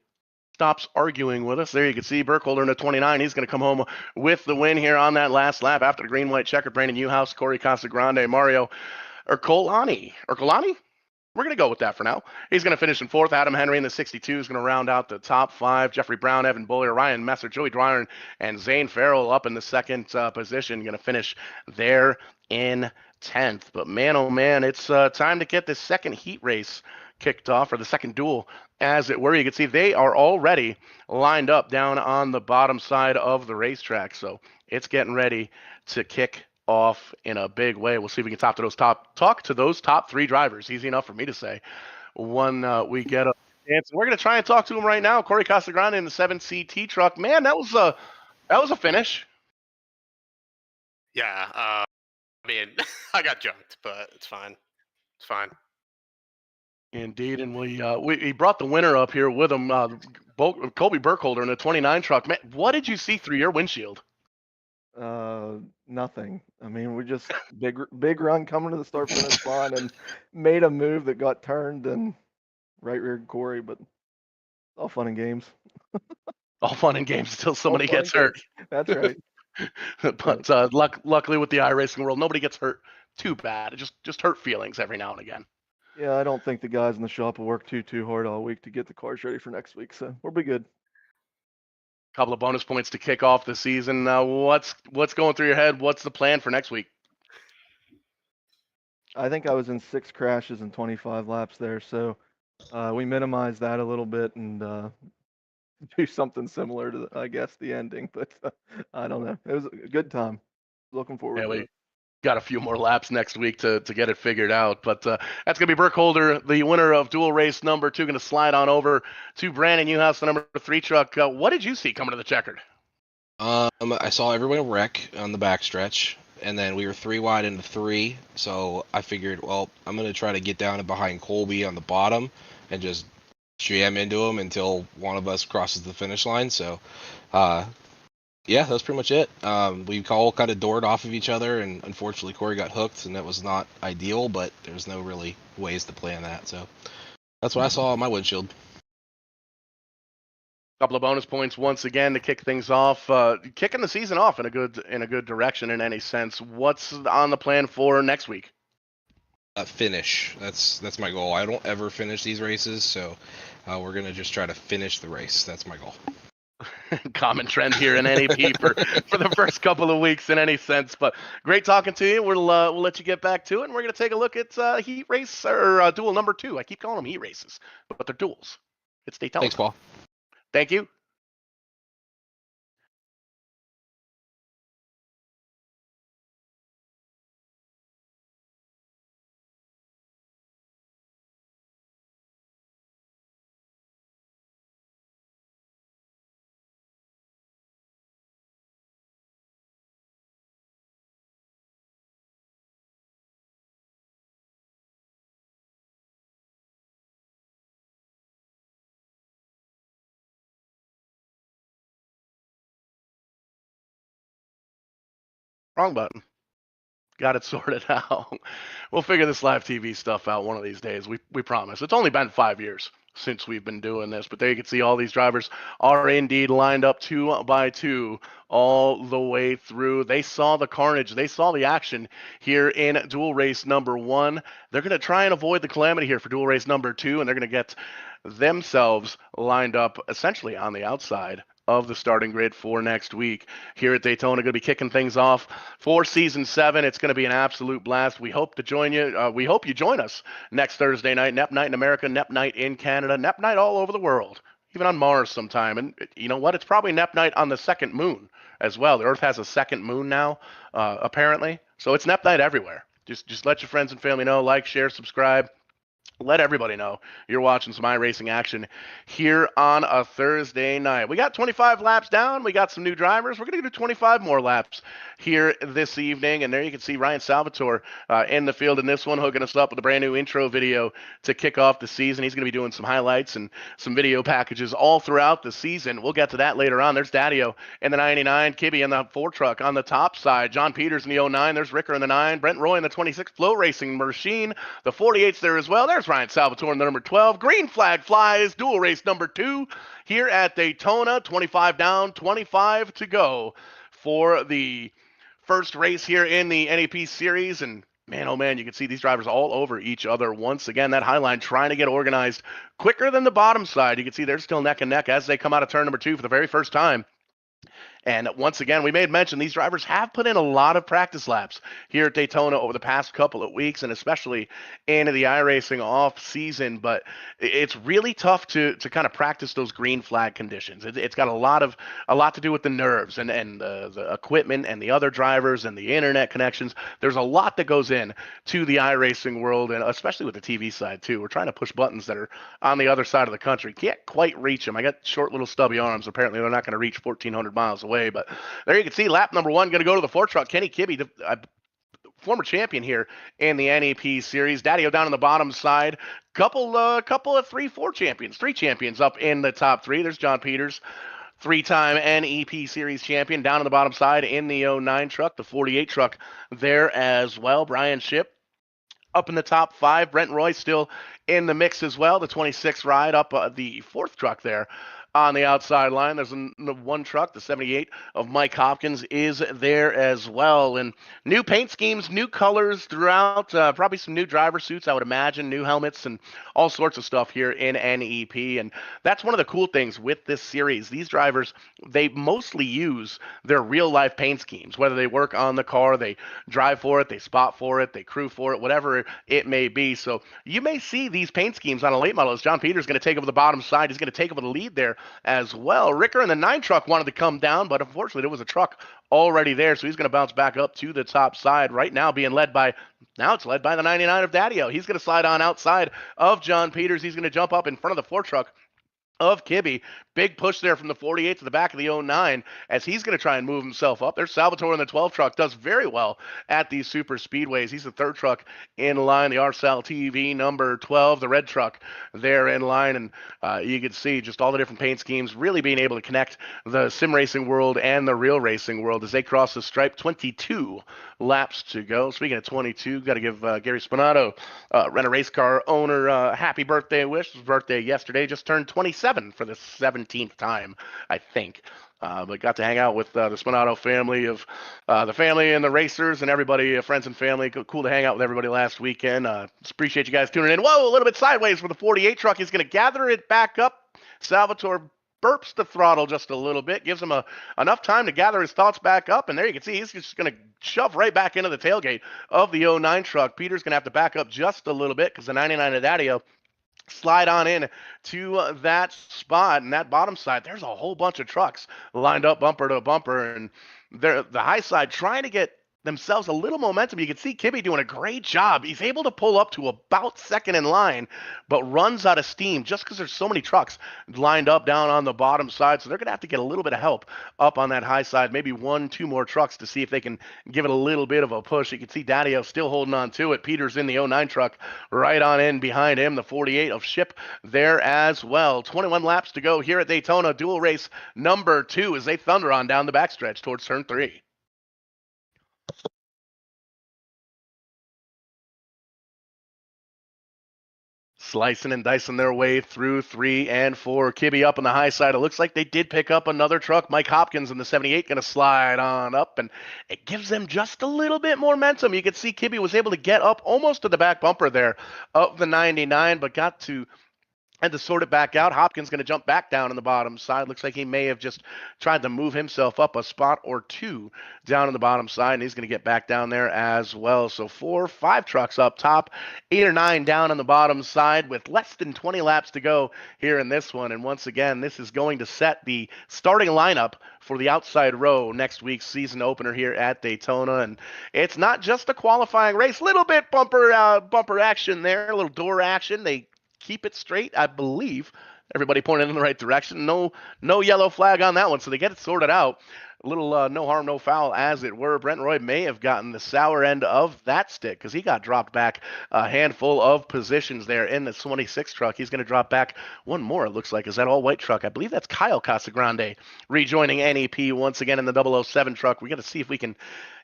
stops arguing with us, there you can see Burkholder in the 29. He's going to come home with the win here on that last lap after the green-white checker. Brandon U-House, Corey Casagrande, Mario Ercolani. We're going to go with that for now. He's going to finish in fourth. Adam Henry in the 62 is going to round out the top five. Jeffrey Brown, Evan Bullier, Ryan Messer, Joey Dwyer, and Zane Farrell up in the second position. Going to finish there in 10th. But man, oh man, it's time to get this second heat race kicked off, or the second duel, as it were. You can see they are already lined up down on the bottom side of the racetrack. So it's getting ready to kick off in a big way. We'll see if we can talk to those top three drivers. Easy enough for me to say. When we get a chance, and we're going to try and talk to him right now. Corey Casagrande in the 7CT truck. Man, that was a finish. Yeah, I mean, I got jumped, but it's fine. It's fine. Indeed, and he brought the winner up here with him, Colby Burkholder in the 29 truck. Man, what did you see through your windshield? Nothing. I mean, we just big run coming to the start finish line and made a move that got turned and right reared Corey, but all fun and games. All fun and games until somebody gets hurt. That's right. But luckily with the iRacing world, nobody gets hurt too bad. It just hurt feelings every now and again. Yeah, I don't think the guys in the shop will work too hard all week to get the cars ready for next week, so we'll be good. Couple of bonus points to kick off the season. What's going through your head? What's the plan for next week? I think I was in 6 crashes and 25 laps there, so we minimized that a little bit and do something similar to, I guess, the ending. But I don't know. It was a good time. Looking forward to it. Got a few more laps next week to get it figured out. But that's going to be Burkholder, the winner of dual race number 2, going to slide on over to Brandon Newhouse, the number 3 truck. What did you see coming to the checkered? I saw everyone wreck on the backstretch, and then we were 3 wide into 3, so I figured, well, I'm going to try to get down and behind Colby on the bottom and just jam into him until one of us crosses the finish line. So, yeah, that's pretty much it. We all kind of doored off of each other, and unfortunately Corey got hooked, and that was not ideal, but there's no really ways to plan that. So that's what I saw on my windshield. Couple of bonus points once again to kick things off, kicking the season off in a good direction in any sense. What's on the plan for next week? Finish. That's my goal. I don't ever finish these races, so we're gonna just try to finish the race. That's my goal. Common trend here in NEP for the first couple of weeks in any sense. But great talking to you. We'll let you get back to it, and we're gonna take a look at heat race or duel number 2. I keep calling them heat races, but they're duels. It's Daytona. Thanks, Paul. Thank you. Wrong button. Got it sorted out. We'll figure this live TV stuff out one of these days. We promise. It's only been 5 years since we've been doing this, but there you can see all these drivers are indeed lined up 2 by 2 all the way through. They saw the carnage. They saw the action here in dual race number 1. They're going to try and avoid the calamity here for dual race number 2, and they're going to get themselves lined up essentially on the outside of the starting grid for next week here at Daytona. Going to be kicking things off for season 7. It's going to be an absolute blast. We hope to join you. We hope you join us next Thursday night. NEP night in America, NEP night in Canada, NEP night all over the world, even on Mars sometime. And you know what? It's probably NEP night on the second moon as well. The Earth has a second moon now, apparently. So it's NEP night everywhere. Just let your friends and family know. Like, share, subscribe. Let everybody know you're watching some iRacing action here on a Thursday night. We got 25 laps down. We got some new drivers. We're going to do 25 more laps here this evening. And there you can see Ryan Salvatore in the field in this one, hooking us up with a brand new intro video to kick off the season. He's going to be doing some highlights and some video packages all throughout the season. We'll get to that later on. There's Daddio in the 99, Kibby in the 4 truck on the top side, John Peters in the 09. There's Ricker in the 9, Brent Roy in the 26 Flow Racing Machine. The 48's there as well. There's Ryan Salvatore in the number 12. Green flag flies, dual race number 2 here at Daytona. 25 down, 25 to go for the first race here in the NEP series. And Man, oh man, you can see these drivers all over each other. Once again, that high line trying to get organized quicker than the bottom side. You can see they're still neck and neck as they come out of turn number 2 for the very first time. And once again, we made mention these drivers have put in a lot of practice laps here at Daytona over the past couple of weeks, and especially into the iRacing off season. But it's really tough to kind of practice those green flag conditions. It's got a lot to do with the nerves and the equipment and the other drivers and the internet connections. There's a lot that goes in to the iRacing world, and especially with the TV side too. We're trying to push buttons that are on the other side of the country. Can't quite reach them. I got short little stubby arms. Apparently, they're not going to reach 1,400 miles away. But there you can see lap number 1 going to go to the Ford truck. Kenny Kibbe, former champion here in the NEPseries. Daddy-O down on the bottom side. Couple of three champions up in the top 3. There's John Peters, 3-time NEPseries champion, down on the bottom side in the 09 truck, the 48 truck there as well. Brian Shipp up in the top 5. Brent Roy still in the mix as well. The 26 ride up the 4th truck there on the outside line. There's one truck, the 78 of Mike Hopkins is there as well. And new paint schemes, new colors throughout, probably some new driver suits, I would imagine, new helmets and all sorts of stuff here in NEP. And that's one of the cool things with this series. These drivers, they mostly use their real life paint schemes, whether they work on the car, they drive for it, they spot for it, they crew for it, whatever it may be. So you may see these paint schemes on a late model as John Peters going to take over the bottom side. He's going to take over the lead there as well. Ricker in the 9 truck wanted to come down, but unfortunately there was a truck already there, so he's going to bounce back up to the top side. Right now it's led by the 99 of Daddy-O. He's going to slide on outside of John Peters. He's going to jump up in front of the 4 truck of Kibbe. Big push there from the 48 to the back of the 09 as he's going to try and move himself up. There's Salvatore in the 12 truck, does very well at these super speedways. He's the 3rd truck in line, the RSAL TV number 12, the red truck there in line. And you can see just all the different paint schemes really being able to connect the sim racing world and the real racing world as they cross the stripe. 22 laps to go. Speaking of 22, got to give Gary Spinato, Rent a Race Car owner, happy birthday wish. His birthday yesterday, just turned 27 for the 17th time, I think. But got to hang out with the Spinato family of the family and the racers and everybody, friends and family. Cool to hang out with everybody last weekend. Appreciate you guys tuning in. Whoa, a little bit sideways for the 48 truck. He's going to gather it back up. Salvatore burps the throttle just a little bit, gives him enough time to gather his thoughts back up, and there you can see he's just going to shove right back into the tailgate of the 09 truck. Peter's going to have to back up just a little bit because the 99 of Daddy-O slide on in to that spot. And that bottom side, there's a whole bunch of trucks lined up bumper to bumper, and the high side trying to get themselves a little momentum. You can see Kibbe doing a great job. He's able to pull up to about 2nd in line, but runs out of steam just because there's so many trucks lined up down on the bottom side. So they're going to have to get a little bit of help up on that high side, maybe 1-2 more trucks to see if they can give it a little bit of a push. You can see Daddy-O still holding on to it. Peters in the 09 truck right on in behind him. The 48 of Shipp there as well. 21 laps to go here at Daytona, dual race number 2 as they thunder on down the backstretch towards turn 3. Slicing and dicing their way through 3 and 4. Kibbe up on the high side. It looks like they did pick up another truck. Mike Hopkins in the 78 going to slide on up, and it gives them just a little bit more momentum. You can see Kibbe was able to get up almost to the back bumper there of the 99, but had to sort it back out. Hopkins going to jump back down on the bottom side. Looks like he may have just tried to move himself up a spot or 2 down on the bottom side, and he's going to get back down there as well. So 4-5 trucks up top, 8 or 9 down on the bottom side with less than 20 laps to go here in this one. And once again, this is going to set the starting lineup for the outside row next week's season opener here at Daytona. And it's not just a qualifying race. Little bit bumper action there, a little door action. They keep it straight, I believe. Everybody pointed in the right direction. No yellow flag on that one, so they get it sorted out. A little no harm, no foul, as it were. Brent Roy may have gotten the sour end of that stick because he got dropped back a handful of positions there in the 26 truck. He's going to drop back one more, it looks like. Is that all-white truck? I believe that's Kyle Casagrande rejoining NEP once again in the 007 truck. We got to see if we can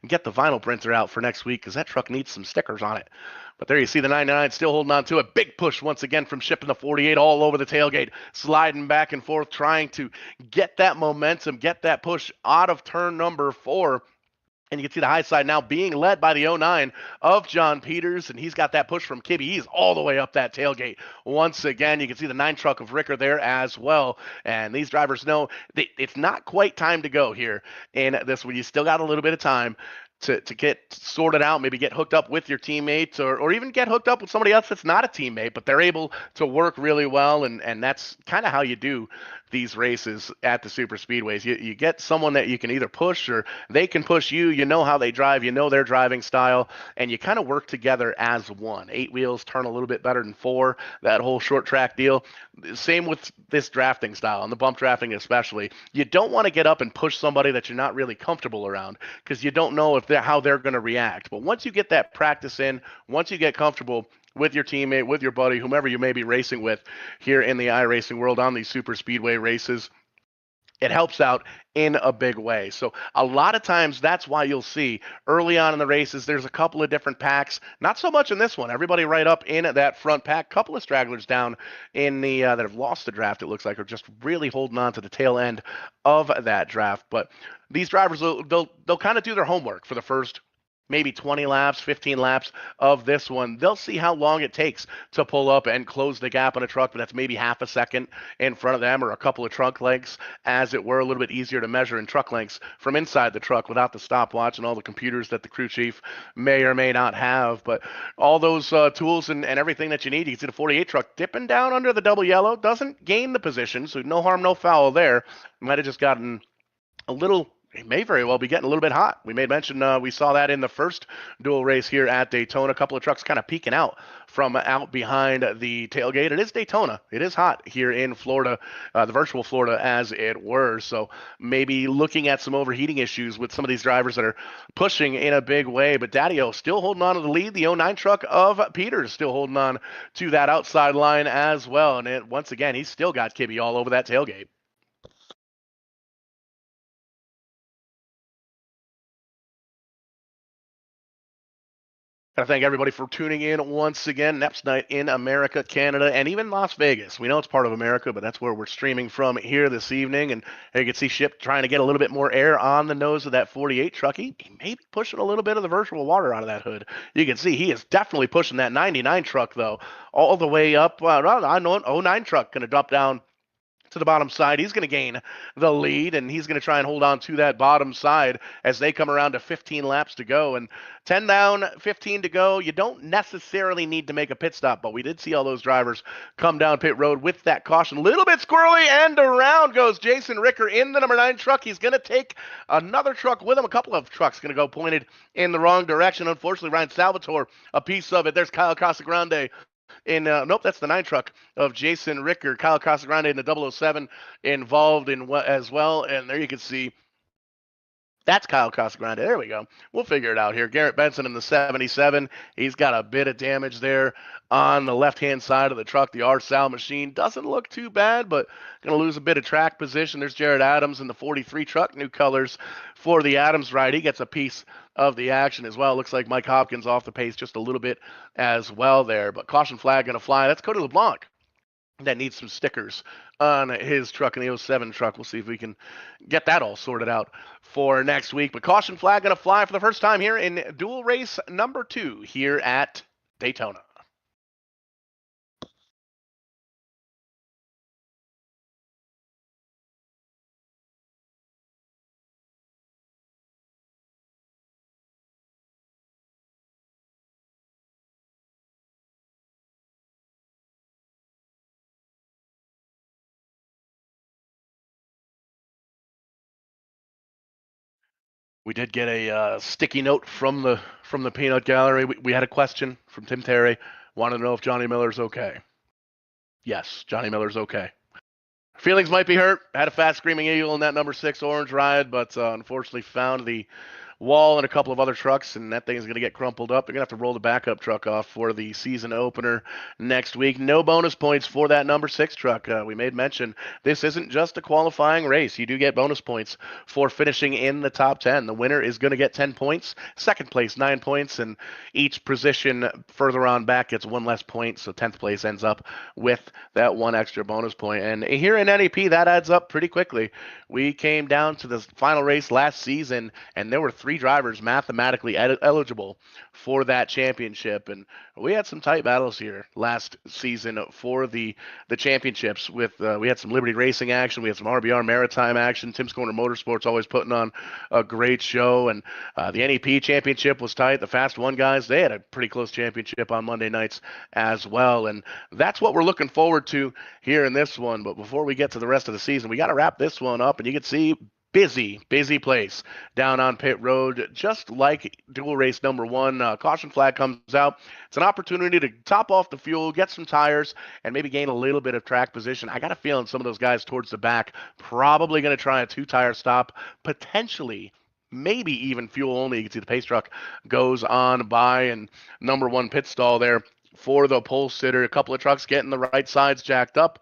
get the vinyl printer out for next week because that truck needs some stickers on it. But there you see the 99 still holding on to it. Big push once again from Shipp in the 48 all over the tailgate, sliding back and forth, trying to get that momentum, get that push out of turn number 4. And you can see the high side now being led by the 09 of John Peters, and he's got that push from Kibbe. He's all the way up that tailgate. Once again, you can see the 9 truck of Ricker there as well. And these drivers know it's not quite time to go here in this one. You still got a little bit of time to get sorted out, maybe get hooked up with your teammates or even get hooked up with somebody else that's not a teammate, but they're able to work really well, and that's kind of how you do these races at the super speedways. You get someone that you can either push or they can push you. You know how they drive, you know their driving style, and you kind of work together as one. 8 wheels turn a little bit better than 4, that whole short track deal. Same with this drafting style, and the bump drafting especially. You don't want to get up and push somebody that you're not really comfortable around because you don't know how they're going to react. But once you get that practice in, once you get comfortable with your teammate, with your buddy, whomever you may be racing with here in the iRacing world on these super speedway races, it helps out in a big way. So a lot of times that's why you'll see early on in the races, there's a couple of different packs. Not so much in this one. Everybody right up in that front pack. Couple of stragglers down in the that have lost the draft, it looks like, or just really holding on to the tail end of that draft. But these drivers, they'll kind of do their homework for the first maybe 20 laps, 15 laps of this one. They'll see how long it takes to pull up and close the gap on a truck that's maybe half a second in front of them or a couple of trunk lengths, as it were, a little bit easier to measure in truck lengths from inside the truck without the stopwatch and all the computers that the crew chief may or may not have. But all those tools and everything that you need. You can see the 48 truck dipping down under the double yellow, doesn't gain the position, so no harm, no foul there. Might have just gotten a little, it may very well be getting a little bit hot. We made mention, we saw that in the first dual race here at Daytona. A couple of trucks kind of peeking out from out behind the tailgate. It is Daytona. It is hot here in Florida, the virtual Florida as it were. So maybe looking at some overheating issues with some of these drivers that are pushing in a big way. But Daddy-O still holding on to the lead. The 09 truck of Peters still holding on to that outside line as well. And once again, he's still got Kibbe all over that tailgate. I thank everybody for tuning in once again. Neps Night in America, Canada, and even Las Vegas. We know it's part of America, but that's where we're streaming from here this evening. And you can see Ship trying to get a little bit more air on the nose of that 48 truck. He may be pushing a little bit of the virtual water out of that hood. You can see he is definitely pushing that 99 truck, though, all the way up. I know an 09 truck going to drop down to the bottom side. He's going to gain the lead, and he's going to try and hold on to that bottom side as they come around to 15 laps to go. And 10 down, 15 to go. You don't necessarily need to make a pit stop, but we did see all those drivers come down pit road with that caution. A little bit squirrely, and around goes Jason Ricker in the number 9 truck. He's going to take another truck with him. A couple of trucks going to go pointed in the wrong direction. Unfortunately, Ryan Salvatore, a piece of it. There's Kyle Casagrande in nope, that's the 9 truck of Jason Ricker. Kyle Casagrande in the 007 involved in as well. And there you can see that's Kyle Casagrande. There we go. We'll figure it out here. Garrett Benson in the 77. He's got a bit of damage there on the left-hand side of the truck. The R-Sal machine doesn't look too bad, but going to lose a bit of track position. There's Jared Adams in the 43 truck. New colors for the Adams ride. He gets a piece of the action as well. Looks like Mike Hopkins off the pace just a little bit as well there. But caution flag going to fly. That's Cody LeBlanc that needs some stickers on his truck in the 07 truck. We'll see if we can get that all sorted out for next week. But caution flag going to fly for the first time here in dual race number 2 here at Daytona. We did get a sticky note from the peanut gallery. We had a question from Tim Terry. Wanted to know if Johnny Miller's okay. Yes, Johnny Miller's okay. Feelings might be hurt. Had a fast screaming eagle in that number 6 orange ride, but unfortunately found the wall and a couple of other trucks, and that thing is going to get crumpled up. They're going to have to roll the backup truck off for the season opener next week. No bonus points for that number 6 truck. We made mention this isn't just a qualifying race. You do get bonus points for finishing in the top 10. The winner is going to get 10 points, second place 9 points, and each position further on back gets 1 less point, so 10th place ends up with that 1 extra bonus point. And here in NEP, that adds up pretty quickly. We came down to the final race last season, and there were 3 3 drivers mathematically eligible for that championship. And we had some tight battles here last season for the championships. With we had some Liberty Racing action, we had some RBR Maritime action. Tim's Corner Motorsports always putting on a great show, and the NEP championship was tight. The Fast One guys, they had a pretty close championship on Monday nights as well, and that's what we're looking forward to here in this one. But before we get to the rest of the season, we got to wrap this one up, and you can see busy place down on pit road, just like dual race number 1. Caution flag comes out. It's an opportunity to top off the fuel, get some tires, and maybe gain a little bit of track position. I got a feeling some of those guys towards the back probably going to try a 2-tire stop, potentially maybe even fuel only. You can see the pace truck goes on by, and number 1 pit stall there for the pole sitter. A couple of trucks getting the right sides jacked up.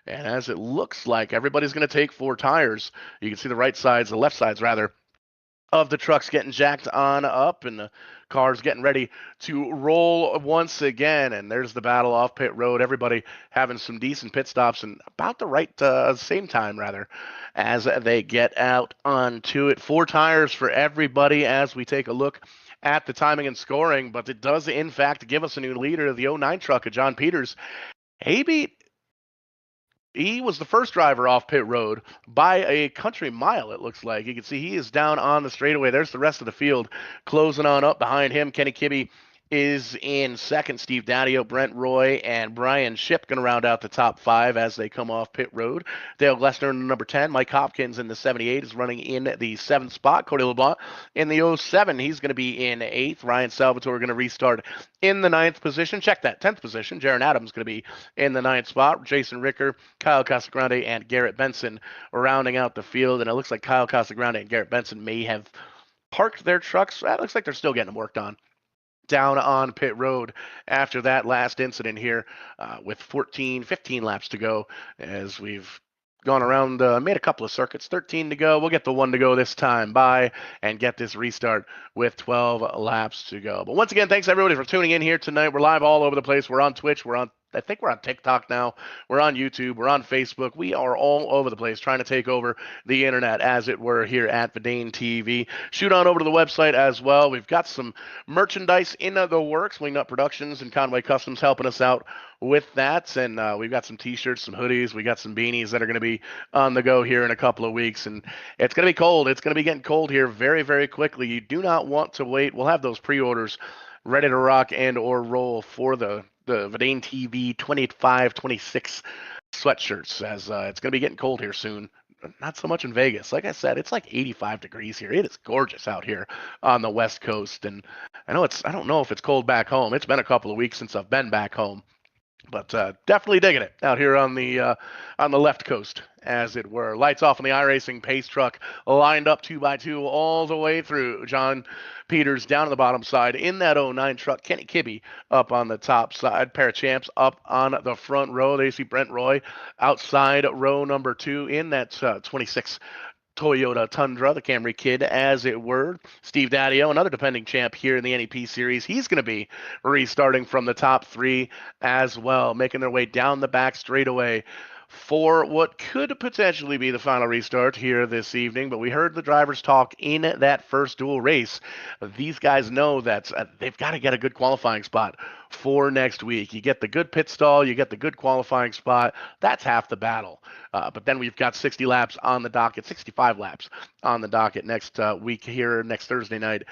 And as it looks like everybody's going to take 4 tires, you can see the right sides, the left sides rather, of the trucks getting jacked on up, and the cars getting ready to roll once again. And there's the battle off pit road. Everybody having some decent pit stops and about the right same time rather as they get out onto it. 4 tires for everybody as we take a look at the timing and scoring, but it does in fact give us a new leader. The 09 truck of John Peters. He was the first driver off pit road by a country mile, it looks like. You can see he is down on the straightaway. There's the rest of the field closing on up behind him. Kenny Kibbe is in second. Steve Daddio, Brent Roy, and Brian Shipp going to round out the top 5 as they come off pit road. Dale Glessner in the number 10. Mike Hopkins in the 78 is running in the 7th spot. Cody LeBlanc in the 07. He's going to be in 8th. Ryan Salvatore going to restart in the 9th position. Check that, 10th position. Jaron Adams going to be in the 9th spot. Jason Ricker, Kyle Casagrande, and Garrett Benson rounding out the field. And it looks like Kyle Casagrande and Garrett Benson may have parked their trucks. It looks like they're still getting them worked on down on pit road after that last incident here with 15 laps to go as we've gone around, made a couple of circuits, 13 to go. We'll get the 1 to go this time by and get this restart with 12 laps to go. But once again, thanks everybody for tuning in here tonight. We're live all over the place. We're on Twitch. I think we're on TikTok now. We're on YouTube. We're on Facebook. We are all over the place trying to take over the internet, as it were, here at VidaneTV. Shoot on over to the website as well. We've got some merchandise in the works. Wingnut Productions and Conway Customs helping us out with that. And we've got some T-shirts, some hoodies. We got some beanies that are going to be on the go here in a couple of weeks. And it's going to be cold. It's going to be getting cold here very, very quickly. You do not want to wait. We'll have those pre-orders ready to rock and or roll for the VidaneTV 25-26 sweatshirts, as it's going to be getting cold here soon. Not so much in Vegas. Like I said, it's like 85 degrees here. It is gorgeous out here on the West Coast. And I don't know if it's cold back home. It's been a couple of weeks since I've been back home. But definitely digging it out here on the left coast, as it were. Lights off on the iRacing pace truck, lined up 2x2 all the way through. John Peters down on the bottom side in that 09 truck. Kenny Kibbe up on the top side. Pair of champs up on the front row. There you see Brent Roy outside row number 2 in that 26 Toyota Tundra, the Camry Kid, as it were. Steve Daddio, another defending champ here in the NEP series. He's going to be restarting from the top 3 as well, making their way down the back straightaway for what could potentially be the final restart here this evening. But we heard the drivers talk in that first dual race. These guys know that they've got to get a good qualifying spot for next week. You get the good pit stall, you get the good qualifying spot. That's half the battle. But then we've got 60 laps on the docket, 65 laps on the docket next week here, next Thursday night,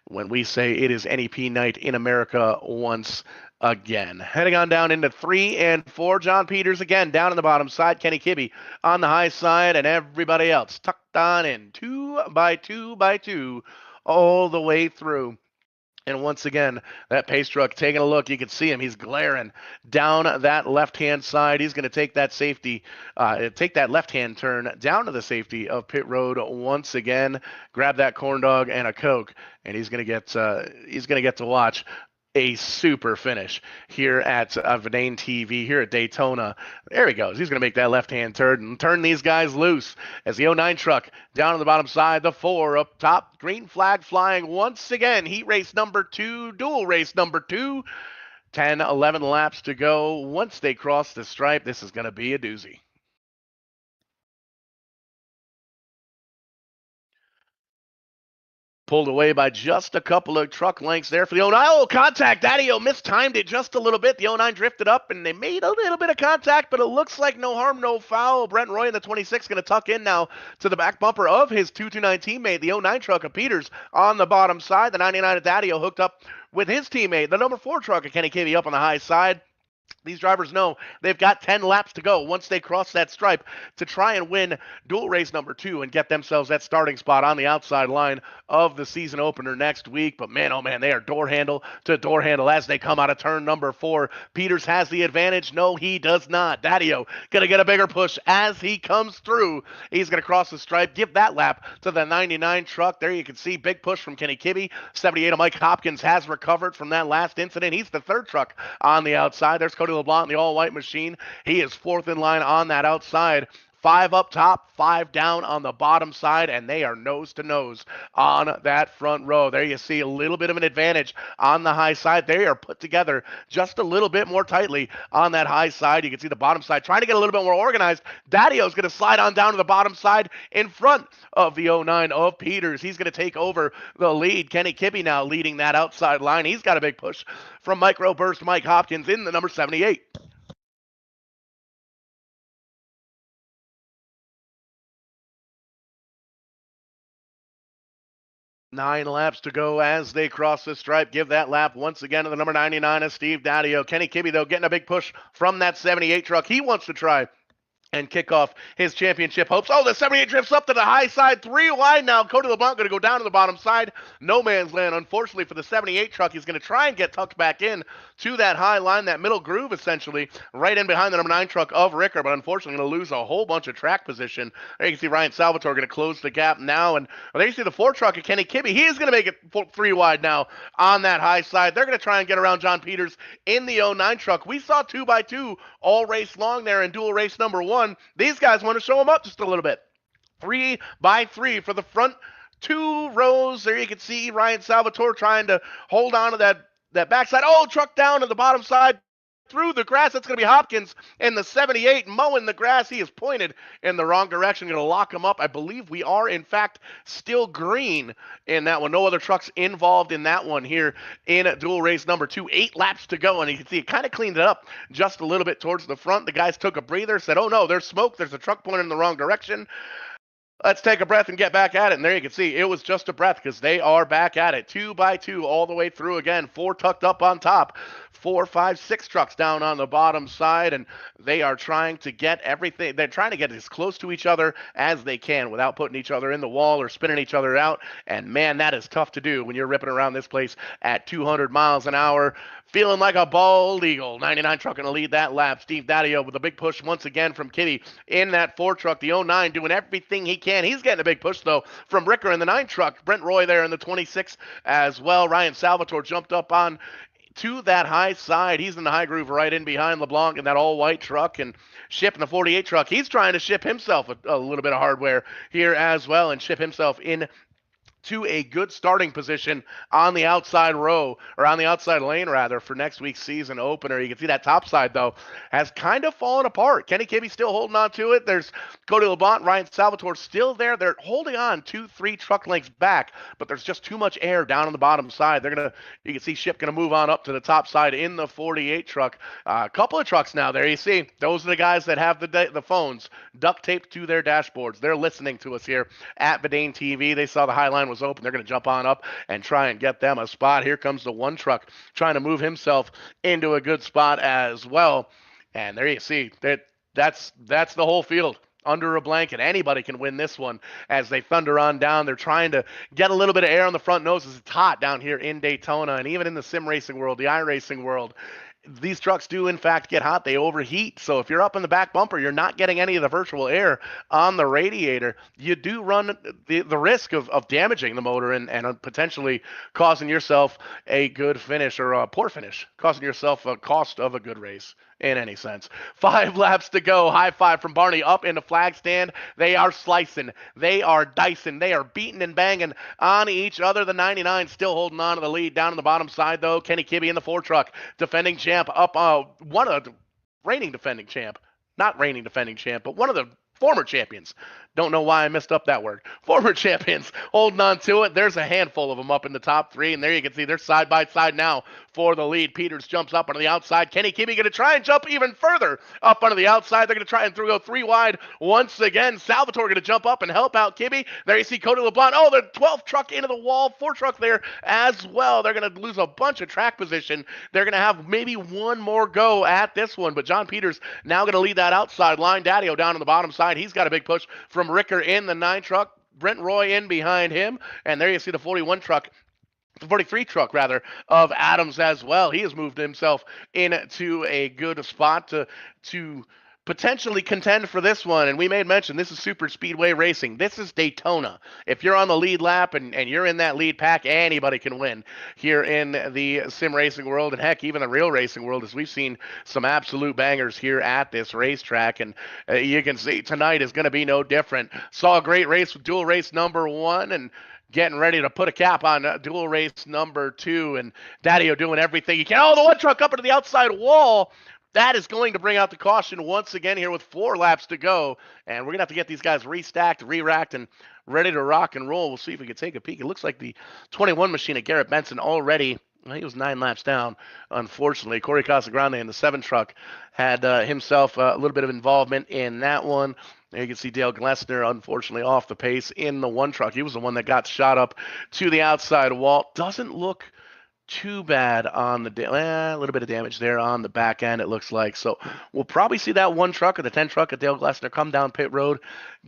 when we say it is NEP night in America once again. Heading on down into 3 and 4. John Peters again down on the bottom side. Kenny Kibbe on the high side, and everybody else tucked on in 2x2 all the way through. And once again, that pace truck taking a look. You can see him. He's glaring down that left-hand side. He's going to take that safety, take that left-hand turn down to the safety of pit road once again. Grab that corn dog and a Coke, and he's going to get to watch a super finish here at VidaneTV here at Daytona. There he goes. He's going to make that left-hand turn and turn these guys loose as the 09 truck down on the bottom side, the 4 up top, green flag flying once again. Heat race number 2, dual race number 2, 10, 11 laps to go. Once they cross the stripe, this is going to be a doozy. Pulled away by just a couple of truck lengths there for the 09. Oh, contact. Daddy-O mistimed it just a little bit. The 09 drifted up, and they made a little bit of contact, but it looks like no harm, no foul. Brent Roy in the 26 going to tuck in now to the back bumper of his 229 teammate, the 09 truck of Peters on the bottom side. The 99 of Daddy-O hooked up with his teammate, the number 4 truck of Kenny Cavey up on the high side. These drivers know they've got 10 laps to go once they cross that stripe to try and win dual race number 2 and get themselves that starting spot on the outside line of the season opener next week. But man, oh man, they are door handle to door handle as they come out of turn number 4. Peters has the advantage. No, he does not. Daddy-O gonna get a bigger push as he comes through. He's gonna cross the stripe, give that lap to the 99 truck. There you can see big push from Kenny Cavey. 78 of Mike Hopkins has recovered from that last incident. He's the 3rd truck on the outside. There's Cody LeBlanc in the all-white machine. He is 4th in line on that outside. 5 up top, 5 down on the bottom side, and they are nose to nose on that front row. There you see a little bit of an advantage on the high side. They are put together just a little bit more tightly on that high side. You can see the bottom side trying to get a little bit more organized. Daddy-O's going to slide on down to the bottom side in front of the 09 of Peters. He's going to take over the lead. Kenny Cavey now leading that outside line. He's got a big push from microburst Mike Hopkins in the number 78. 9 laps to go as they cross the stripe. Give that lap once again to the number 99 of Steve Daddy-O. Kenny Cavey, though, getting a big push from that 78 truck. He wants to try and kick off his championship hopes. Oh, the 78 drifts up to the high side. 3 wide now. Cody LeBlanc going to go down to the bottom side. No man's land, unfortunately, for the 78 truck. He's going to try and get tucked back in to that high line, that middle groove, essentially, right in behind the number 9 truck of Ricker, but unfortunately going to lose a whole bunch of track position. There you can see Ryan Salvatore going to close the gap now, and there you see the 4 truck of Kenny Cavey. He is going to make it 3 wide now on that high side. They're going to try and get around John Peters in the 09 truck. We saw 2x2 all race long there in dual race number 1. These guys want to show them up just a little bit. 3x3 for the front 2 rows. There you can see Ryan Salvatore trying to hold on to that backside. Oh, truck down to the bottom side through the grass. That's going to be Hopkins in the 78 mowing the grass. He is pointed in the wrong direction. Going to lock him up. I believe we are, in fact, still green in that one. No other trucks involved in that one here in dual race number 2. 8 laps to go, and you can see it kind of cleaned it up just a little bit towards the front. The guys took a breather, said, oh, no, there's smoke. There's a truck pointed in the wrong direction. Let's take a breath and get back at it. And there you can see it was just a breath because they are back at it. 2x2 all the way through again. 4 tucked up on top. 4, 5, 6 trucks down on the bottom side. And they are trying to get everything. They're trying to get as close to each other as they can without putting each other in the wall or spinning each other out. And man, that is tough to do when you're ripping around this place at 200 miles an hour. Feeling like a bald eagle. 99 truck going to lead that lap. Steve Daddy-O with a big push once again from Kitty in that 4 truck. The 09 doing everything he can. He's getting a big push, though, from Ricker in the 9 truck. Brent Roy there in the 26 as well. Ryan Salvatore jumped up on to that high side. He's in the high groove right in behind LeBlanc in that all-white truck. And Ship in the 48 truck. He's trying to ship himself a little bit of hardware here as well and ship himself in to a good starting position on the outside row, or on the outside lane, rather, for next week's season opener. You can see that top side, though, has kind of fallen apart. Kenny Cavey still holding on to it. There's Cody LeBlanc, Ryan Salvatore still there. They're holding on 2-3 truck lengths back, but there's just too much air down on the bottom side. You can see Ship going to move on up to the top side in the 48 truck. A couple of trucks now. There you see. Those are the guys that have the phones duct taped to their dashboards. They're listening to us here at VidaneTV. They saw the high line was open. They're going to jump on up and try and get them a spot. Here comes the 1 truck trying to move himself into a good spot as well. And there you see that's the whole field under a blanket. Anybody can win this one as they thunder on down. They're trying to get a little bit of air on the front noses. It's hot down here in Daytona, and even in the sim racing world, the iRacing world, these trucks do, in fact, get hot. They overheat. So if you're up in the back bumper, you're not getting any of the virtual air on the radiator. You do run the risk of damaging the motor and potentially causing yourself a good finish or a poor finish, causing yourself a cost of a good race in any sense. 5 laps to go. High five from Barney up in the flag stand. They are slicing. They are dicing. They are beating and banging on each other. The 99 still holding on to the lead down on the bottom side, though. Kenny Cavey in the 4 truck, defending champ up, one of the reigning defending champ. Not reigning defending champ, but one of the former champions. Don't know why I messed up that word. Former champions holding on to it. There's a handful of them up in the top three, and there you can see they're side by side now for the lead. Peters jumps up onto the outside. Kenny Kimmy going to try and jump even further up onto the outside. They're going to try and go three wide once again. Salvatore going to jump up and help out Kimmy. There you see Cody LeBlanc. Oh, the 12th truck into the wall. 4 truck there as well. They're going to lose a bunch of track position. They're going to have maybe one more go at this one, but John Peters now going to lead that outside line. Daddio down on the bottom side. He's got a big push from Ricker in the 9 truck. Brent Roy in behind him. And there you see the 41 truck. The 43 truck, rather, of Adams as well. He has moved himself into a good spot to potentially contend for this one. And we made mention, this is super speedway racing. This is Daytona. If you're on the lead lap and you're in that lead pack, anybody can win here in the sim racing world. And heck, even the real racing world, as we've seen some absolute bangers here at this racetrack. And you can see tonight is going to be no different. Saw a great race with dual race number 1 and getting ready to put a cap on dual race number 2. And Daddio doing everything he can. Oh, the 1 truck up into the outside wall. That is going to bring out the caution once again here with 4 laps to go. And we're going to have to get these guys restacked, re-racked, and ready to rock and roll. We'll see if we can take a peek. It looks like the 21 machine of Garrett Benson already, he was 9 laps down, unfortunately. Corey Casagrande in the 7 truck had himself a little bit of involvement in that one. There you can see Dale Glessner, unfortunately, off the pace in the 1 truck. He was the one that got shot up to the outside wall. Doesn't look too bad on the a little bit of damage there on the back end, it looks like. So we'll probably see that 1 truck or the 10 truck of Dale Glessner come down pit road,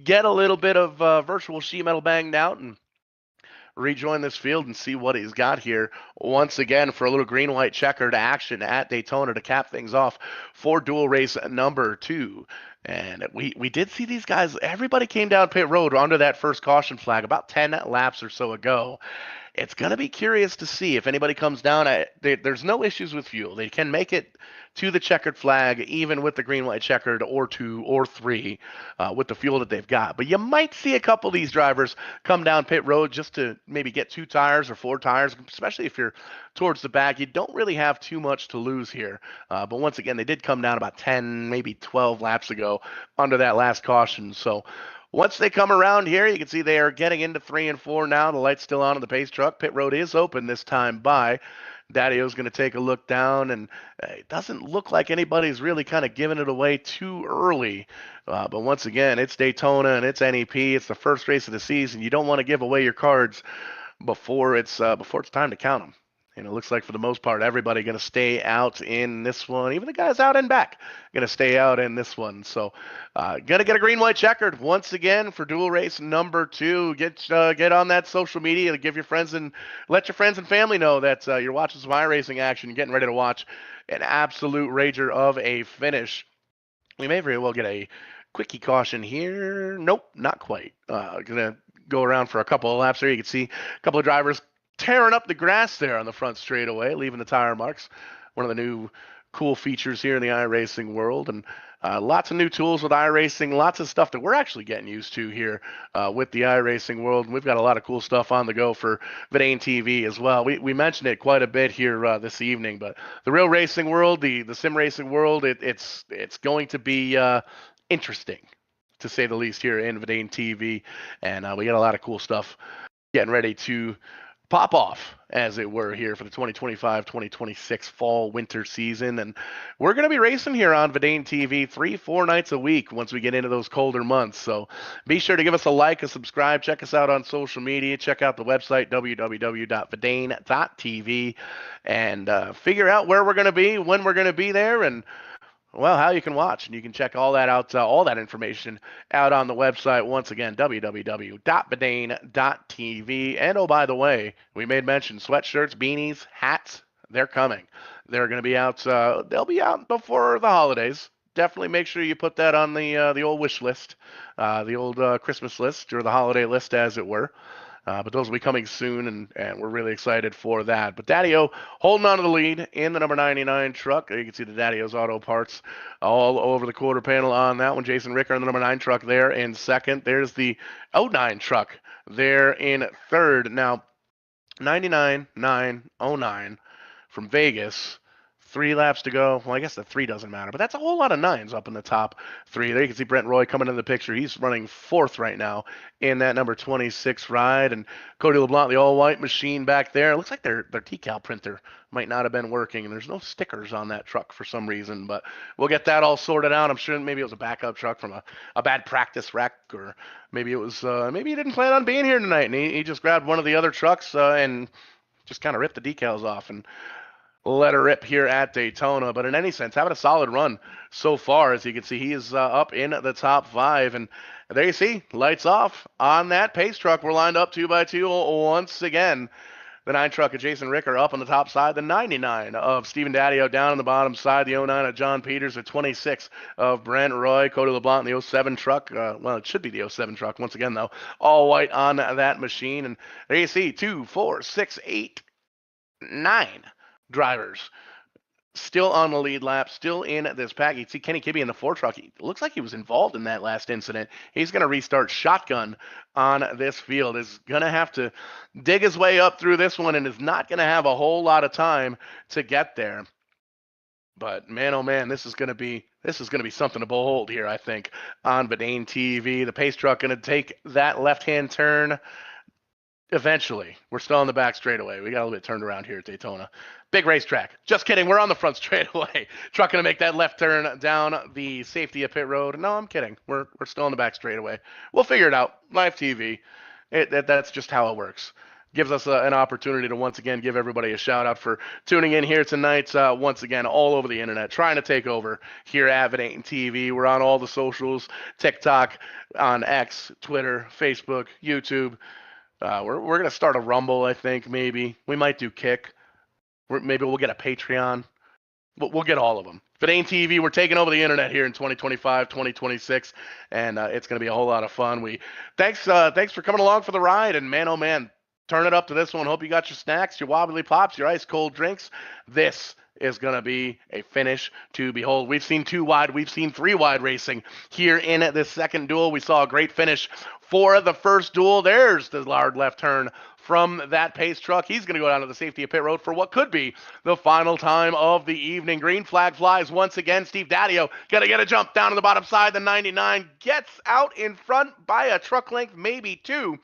get a little bit of virtual sheet metal banged out, and rejoin this field and see what he's got here once again for a little green-white checkered action at Daytona to cap things off for dual race number 2. And we did see these guys, everybody came down pit road under that first caution flag about 10 laps or so ago. It's going to be curious to see if anybody comes down. There's no issues with fuel. They can make it to the checkered flag, even with the green, white, checkered, or 2 or 3 with the fuel that they've got. But you might see a couple of these drivers come down pit road just to maybe get 2 tires or 4 tires, especially if you're towards the back. You don't really have too much to lose here. But once again, they did come down about 10, maybe 12 laps ago under that last caution. So once they come around here, you can see they are getting into 3 and 4 now. The light's still on the pace truck. Pit road is open this time by. Daddio's going to take a look down, and it doesn't look like anybody's really kind of giving it away too early. But once again, it's Daytona and it's NEP. It's the first race of the season. You don't want to give away your cards before it's time to count them. And it looks like for the most part, everybody going to stay out in this one. Even the guys out and back going to stay out in this one. So going to get a green, white, checkered once again for dual race number 2. Get on that social media to give your friends and let your friends and family know that you're watching some iRacing action, getting ready to watch an absolute rager of a finish. We may very well get a quickie caution here. Nope, not quite. Going to go around for a couple of laps there. You can see a couple of drivers tearing up the grass there on the front straightaway, leaving the tire marks. One of the new cool features here in the iRacing world. And lots of new tools with iRacing, lots of stuff that we're actually getting used to here with the iRacing world. And we've got a lot of cool stuff on the go for VidaneTV as well. We mentioned it quite a bit here this evening, but the real racing world, the sim racing world, it's going to be interesting, to say the least, here in VidaneTV. And we got a lot of cool stuff getting ready to pop off, as it were, here for the 2025-2026 fall-winter season. And we're going to be racing here on VidaneTV 3-4 nights a week once we get into those colder months. So be sure to give us a like, a subscribe, check us out on social media, check out the website, www.vidane.tv, and figure out where we're going to be, when we're going to be there, and well, how you can watch, and you can check all that out, all that information out on the website. Once again, www.vidane.tv. And oh, by the way, we made mention sweatshirts, beanies, hats, they're coming. They're going to be out, they'll be out before the holidays. Definitely make sure you put that on the old wish list, the old Christmas list, or the holiday list, as it were. But those will be coming soon, and we're really excited for that. But Daddio holding on to the lead in the number 99 truck. You can see the Daddio's Auto Parts all over the quarter panel on that one. Jason Ricker in the number 9 truck there in second. There's the 09 truck there in third. Now, 99-9-09 from Vegas. 3 laps to go. Well, I guess the 3 doesn't matter, but that's a whole lot of 9s up in the top 3. There you can see Brent Roy coming into the picture. He's running 4th right now in that number 26 ride. And Cody LeBlanc, the all-white machine back there. It looks like their decal printer might not have been working, and there's no stickers on that truck for some reason, but we'll get that all sorted out. I'm sure maybe it was a backup truck from a bad practice wreck, or maybe it was maybe he didn't plan on being here tonight, and he just grabbed one of the other trucks and just kind of ripped the decals off and let her rip here at Daytona. But in any sense, having a solid run so far. As you can see, he is up in the top 5. And there you see, lights off on that pace truck. We're lined up 2x2 once again. The 9 truck of Jason Ricker up on the top side. The 99 of Stephen Daddio down on the bottom side. The 09 of John Peters. The 26 of Brent Roy. Cody LeBlanc in the 07 truck. Well, it should be the 07 truck once again, though. All white on that machine. And there you see 2, 4, 6, 8, 9 drivers still on the lead lap, still in this pack. You see Kenny Kibbe in the 4 truck. It looks like he was involved in that last incident. He's going to restart shotgun on this field. Is going to have to dig his way up through this one and is not going to have a whole lot of time to get there. But man, oh man, this is going to be something to behold here, I think, on VidaneTV. The pace truck going to take that left-hand turn. Eventually, we're still on the back straightaway. We got a little bit turned around here at Daytona. Big racetrack. Just kidding. We're on the front straightaway. Truck going to make that left turn down the safety of pit road. No, I'm kidding. We're still on the back straightaway. We'll figure it out. Live TV. That's just how it works. Gives us an opportunity to once again give everybody a shout out for tuning in here tonight. Once again, all over the internet, trying to take over here at VidaneTV. We're on all the socials, TikTok, on X, Twitter, Facebook, YouTube. We're going to start a Rumble, I think, maybe. We might do Kick. Maybe we'll get a Patreon. We'll get all of them. VidaneTV, we're taking over the internet here in 2025, 2026, and it's going to be a whole lot of fun. Thanks for coming along for the ride, and man, oh man, turn it up to this one. Hope you got your snacks, your wobbly pops, your ice cold drinks. This is going to be a finish to behold. We've seen 2 wide, we've seen 3 wide racing here in this second duel. We saw a great finish for the first duel. There's the hard left turn from that pace truck. He's going to go down to the safety of pit road for what could be the final time of the evening. Green flag flies once again. Steve Daddio going to get a jump down to the bottom side. The 99 gets out in front by a truck length, maybe 2.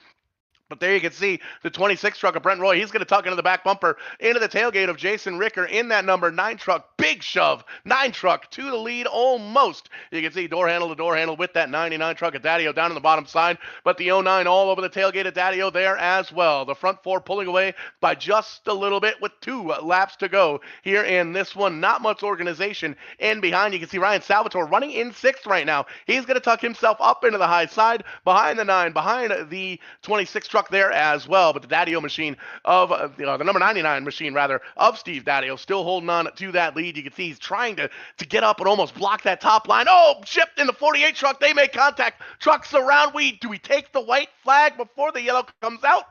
But there you can see the 26 truck of Brent Roy. He's going to tuck into the back bumper, into the tailgate of Jason Ricker in that number 9 truck. Big shove. 9 truck to the lead almost. You can see door handle to door handle with that 99 truck of Daddio down on the bottom side. But the 09 all over the tailgate of Daddio there as well. The front 4 pulling away by just a little bit with 2 laps to go here in this one. Not much organization in behind. You can see Ryan Salvatore running in 6th right now. He's going to tuck himself up into the high side behind the 9, behind the 26 truck there as well. But the Daddio machine of the number 99 machine rather of Steve Daddio still holding on to that lead. You can see he's trying to get up and almost block that top line. Oh, chipped in the 48 truck. They make contact. Trucks around. Do we take the white flag before the yellow comes out?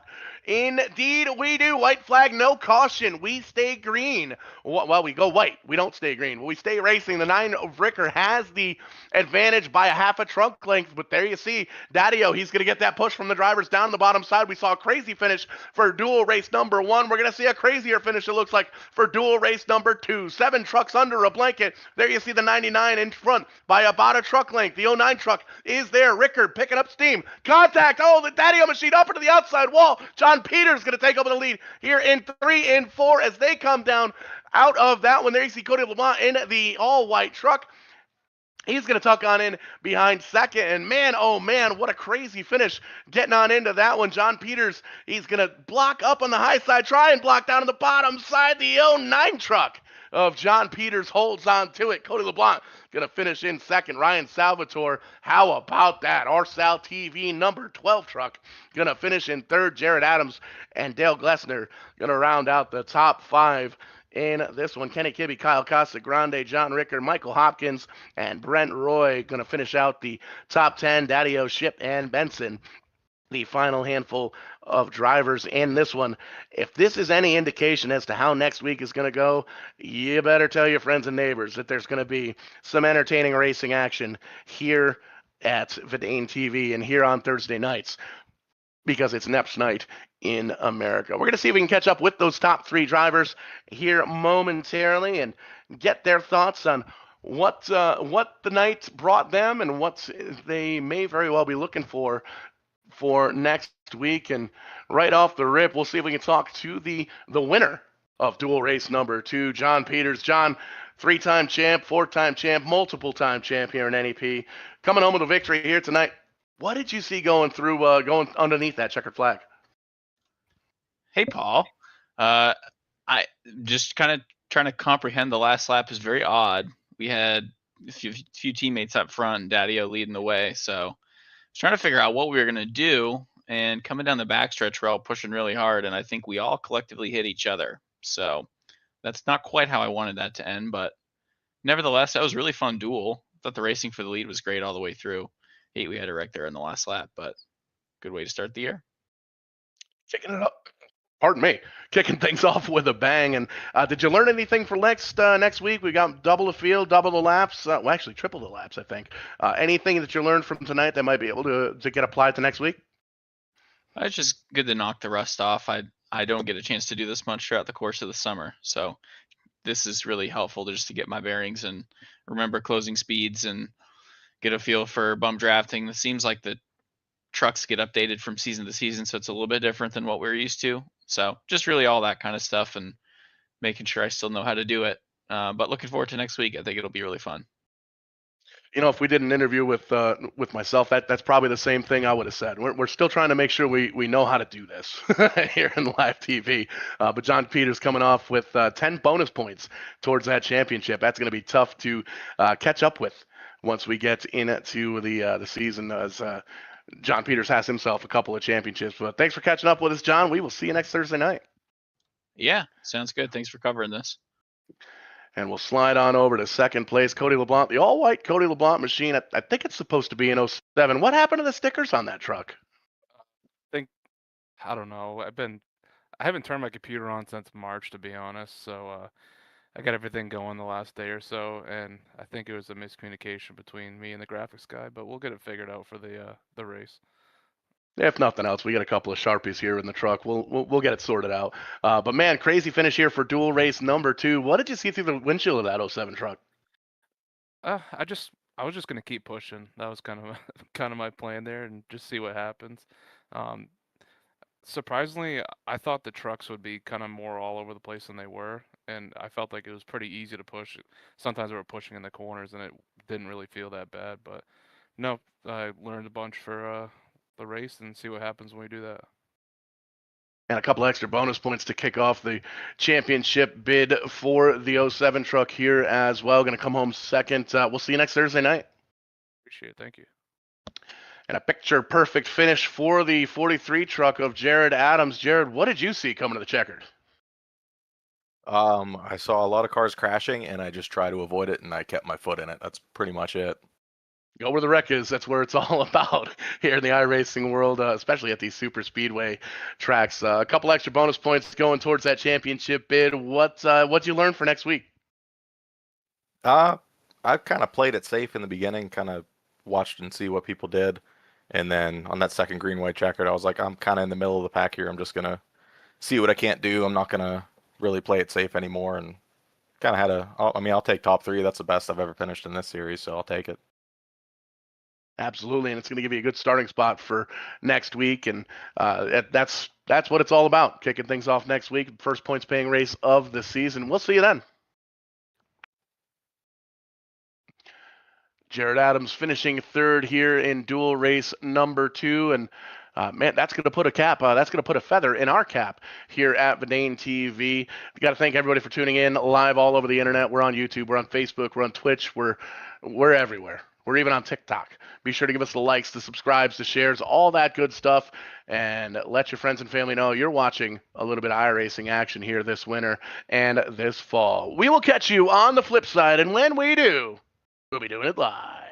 Indeed we do. White flag, no caution. We stay green. Well, we go white. We don't stay green. We stay racing. The 9 of Ricker has the advantage by a half a trunk length, but there you see Daddio. He's going to get that push from the drivers down the bottom side. We saw a crazy finish for dual race number 1. We're going to see a crazier finish, it looks like, for dual race number 2. 7 trucks under a blanket. There you see the 99 in front by about a truck length. The 09 truck is there. Ricker picking up steam. Contact. Oh, the Daddio machine up into the outside wall. John Peters going to take over the lead here in 3 and 4 as they come down out of that one. There you see Cody LeBlanc in the all-white truck. He's going to tuck on in behind second. And man, oh man, what a crazy finish getting on into that one. John Peters, he's going to block up on the high side, try and block down on the bottom side. The 09 truck of John Peters holds on to it. Cody LeBlanc going to finish in second. Ryan Salvatore, how about that? RSal TV number 12 truck going to finish in third. Jared Adams and Dale Glessner going to round out the top 5 in this one. Kenny Kibbe, Kyle Casagrande, John Ricker, Michael Hopkins, and Brent Roy going to finish out the top 10. Daddio, Ship, and Benson, the final handful of drivers in this one. If this is any indication as to how next week is going to go, you better tell your friends and neighbors that there's going to be some entertaining racing action here at VidaneTV and here on Thursday nights. because it's NEPS night in America. We're going to see if we can catch up with those top 3 drivers here momentarily and get their thoughts on what the night brought them and what they may very well be looking for next week. And right off the rip, we'll see if we can talk to the winner of dual race number 2, John Peters. John, 3-time champ, 4-time champ, multiple-time champ here in NEP, coming home with a victory here tonight. What did you see going underneath that checkered flag? Hey, Paul. I just kind of trying to comprehend the last lap is very odd. We had a few teammates up front and Daddy-O leading the way. So I was trying to figure out what we were going to do. And coming down the backstretch, we're all pushing really hard. And I think we all collectively hit each other. So that's not quite how I wanted that to end. But nevertheless, that was a really fun duel. I thought the racing for the lead was great all the way through. We had a wreck there in the last lap, but good way to start the year. Kicking things off with a bang. And did you learn anything for next week? We got double the field, double the laps. Well, actually, triple the laps, I think. Anything that you learned from tonight that might be able to get applied to next week? It's just good to knock the rust off. I don't get a chance to do this much throughout the course of the summer, so this is really helpful just to get my bearings and remember closing speeds and get a feel for bump drafting. It seems like the trucks get updated from season to season, so it's a little bit different than what we're used to. So just really all that kind of stuff and making sure I still know how to do it. But looking forward to next week. I think it'll be really fun. If we did an interview with myself, that's probably the same thing I would have said. We're still trying to make sure we know how to do this here in live TV. But John Peters coming off with 10 bonus points towards that championship. That's going to be tough to catch up with once we get into the season, as John Peters has himself a couple of championships. But thanks for catching up with us, John. We will see you next Thursday night. Yeah, sounds good. Thanks for covering this. And we'll slide on over to second place, Cody LeBlanc, the all-white Cody LeBlanc machine. I think it's supposed to be an 07. What happened to the stickers on that truck? I don't know. I haven't turned my computer on since March, to be honest. So I got everything going the last day or so, and I think it was a miscommunication between me and the graphics guy. But we'll get it figured out for the race. If nothing else, we got a couple of Sharpies here in the truck. We'll get it sorted out. But man, crazy finish here for dual race number 2. What did you see through the windshield of that 07 truck? I was just gonna keep pushing. That was kind of my plan there, and just see what happens. Surprisingly, I thought the trucks would be kind of more all over the place than they were, and I felt like it was pretty easy to push. Sometimes we were pushing in the corners, and it didn't really feel that bad. But no, I learned a bunch for the race, and see what happens when we do that. And a couple extra bonus points to kick off the championship bid for the 07 truck here as well. Going to come home second. We'll see you next Thursday night. Appreciate it. Thank you. And a picture-perfect finish for the 43 truck of Jared Adams. Jared, what did you see coming to the checkered? I saw a lot of cars crashing, and I just tried to avoid it, and I kept my foot in it. That's pretty much it. Go where the wreck is. That's where it's all about here in the iRacing world, especially at these super speedway tracks. A couple extra bonus points going towards that championship bid. What'd you learn for next week? I kind of played it safe in the beginning, kind of watched and see what people did. And then on that second green white checkered, I was like, I'm kind of in the middle of the pack here. I'm just going to see what I can't do. I'm not going to really play it safe anymore. And kind of I'll take top 3. That's the best I've ever finished in this series, so I'll take it. Absolutely, and it's going to give you a good starting spot for next week, and that's what it's all about, kicking things off next week. First points paying race of the season. We'll see you then. Jared Adams finishing third here in dual race number 2, and man, that's going to put a cap. That's going to put a feather in our cap here at VidaneTV. We got to thank everybody for tuning in live all over the internet. We're on YouTube, we're on Facebook, we're on Twitch, we're everywhere. We're even on TikTok. Be sure to give us the likes, the subscribes, the shares, all that good stuff, and let your friends and family know you're watching a little bit of iRacing action here this winter and this fall. We will catch you on the flip side, and when we do, we'll be doing it live.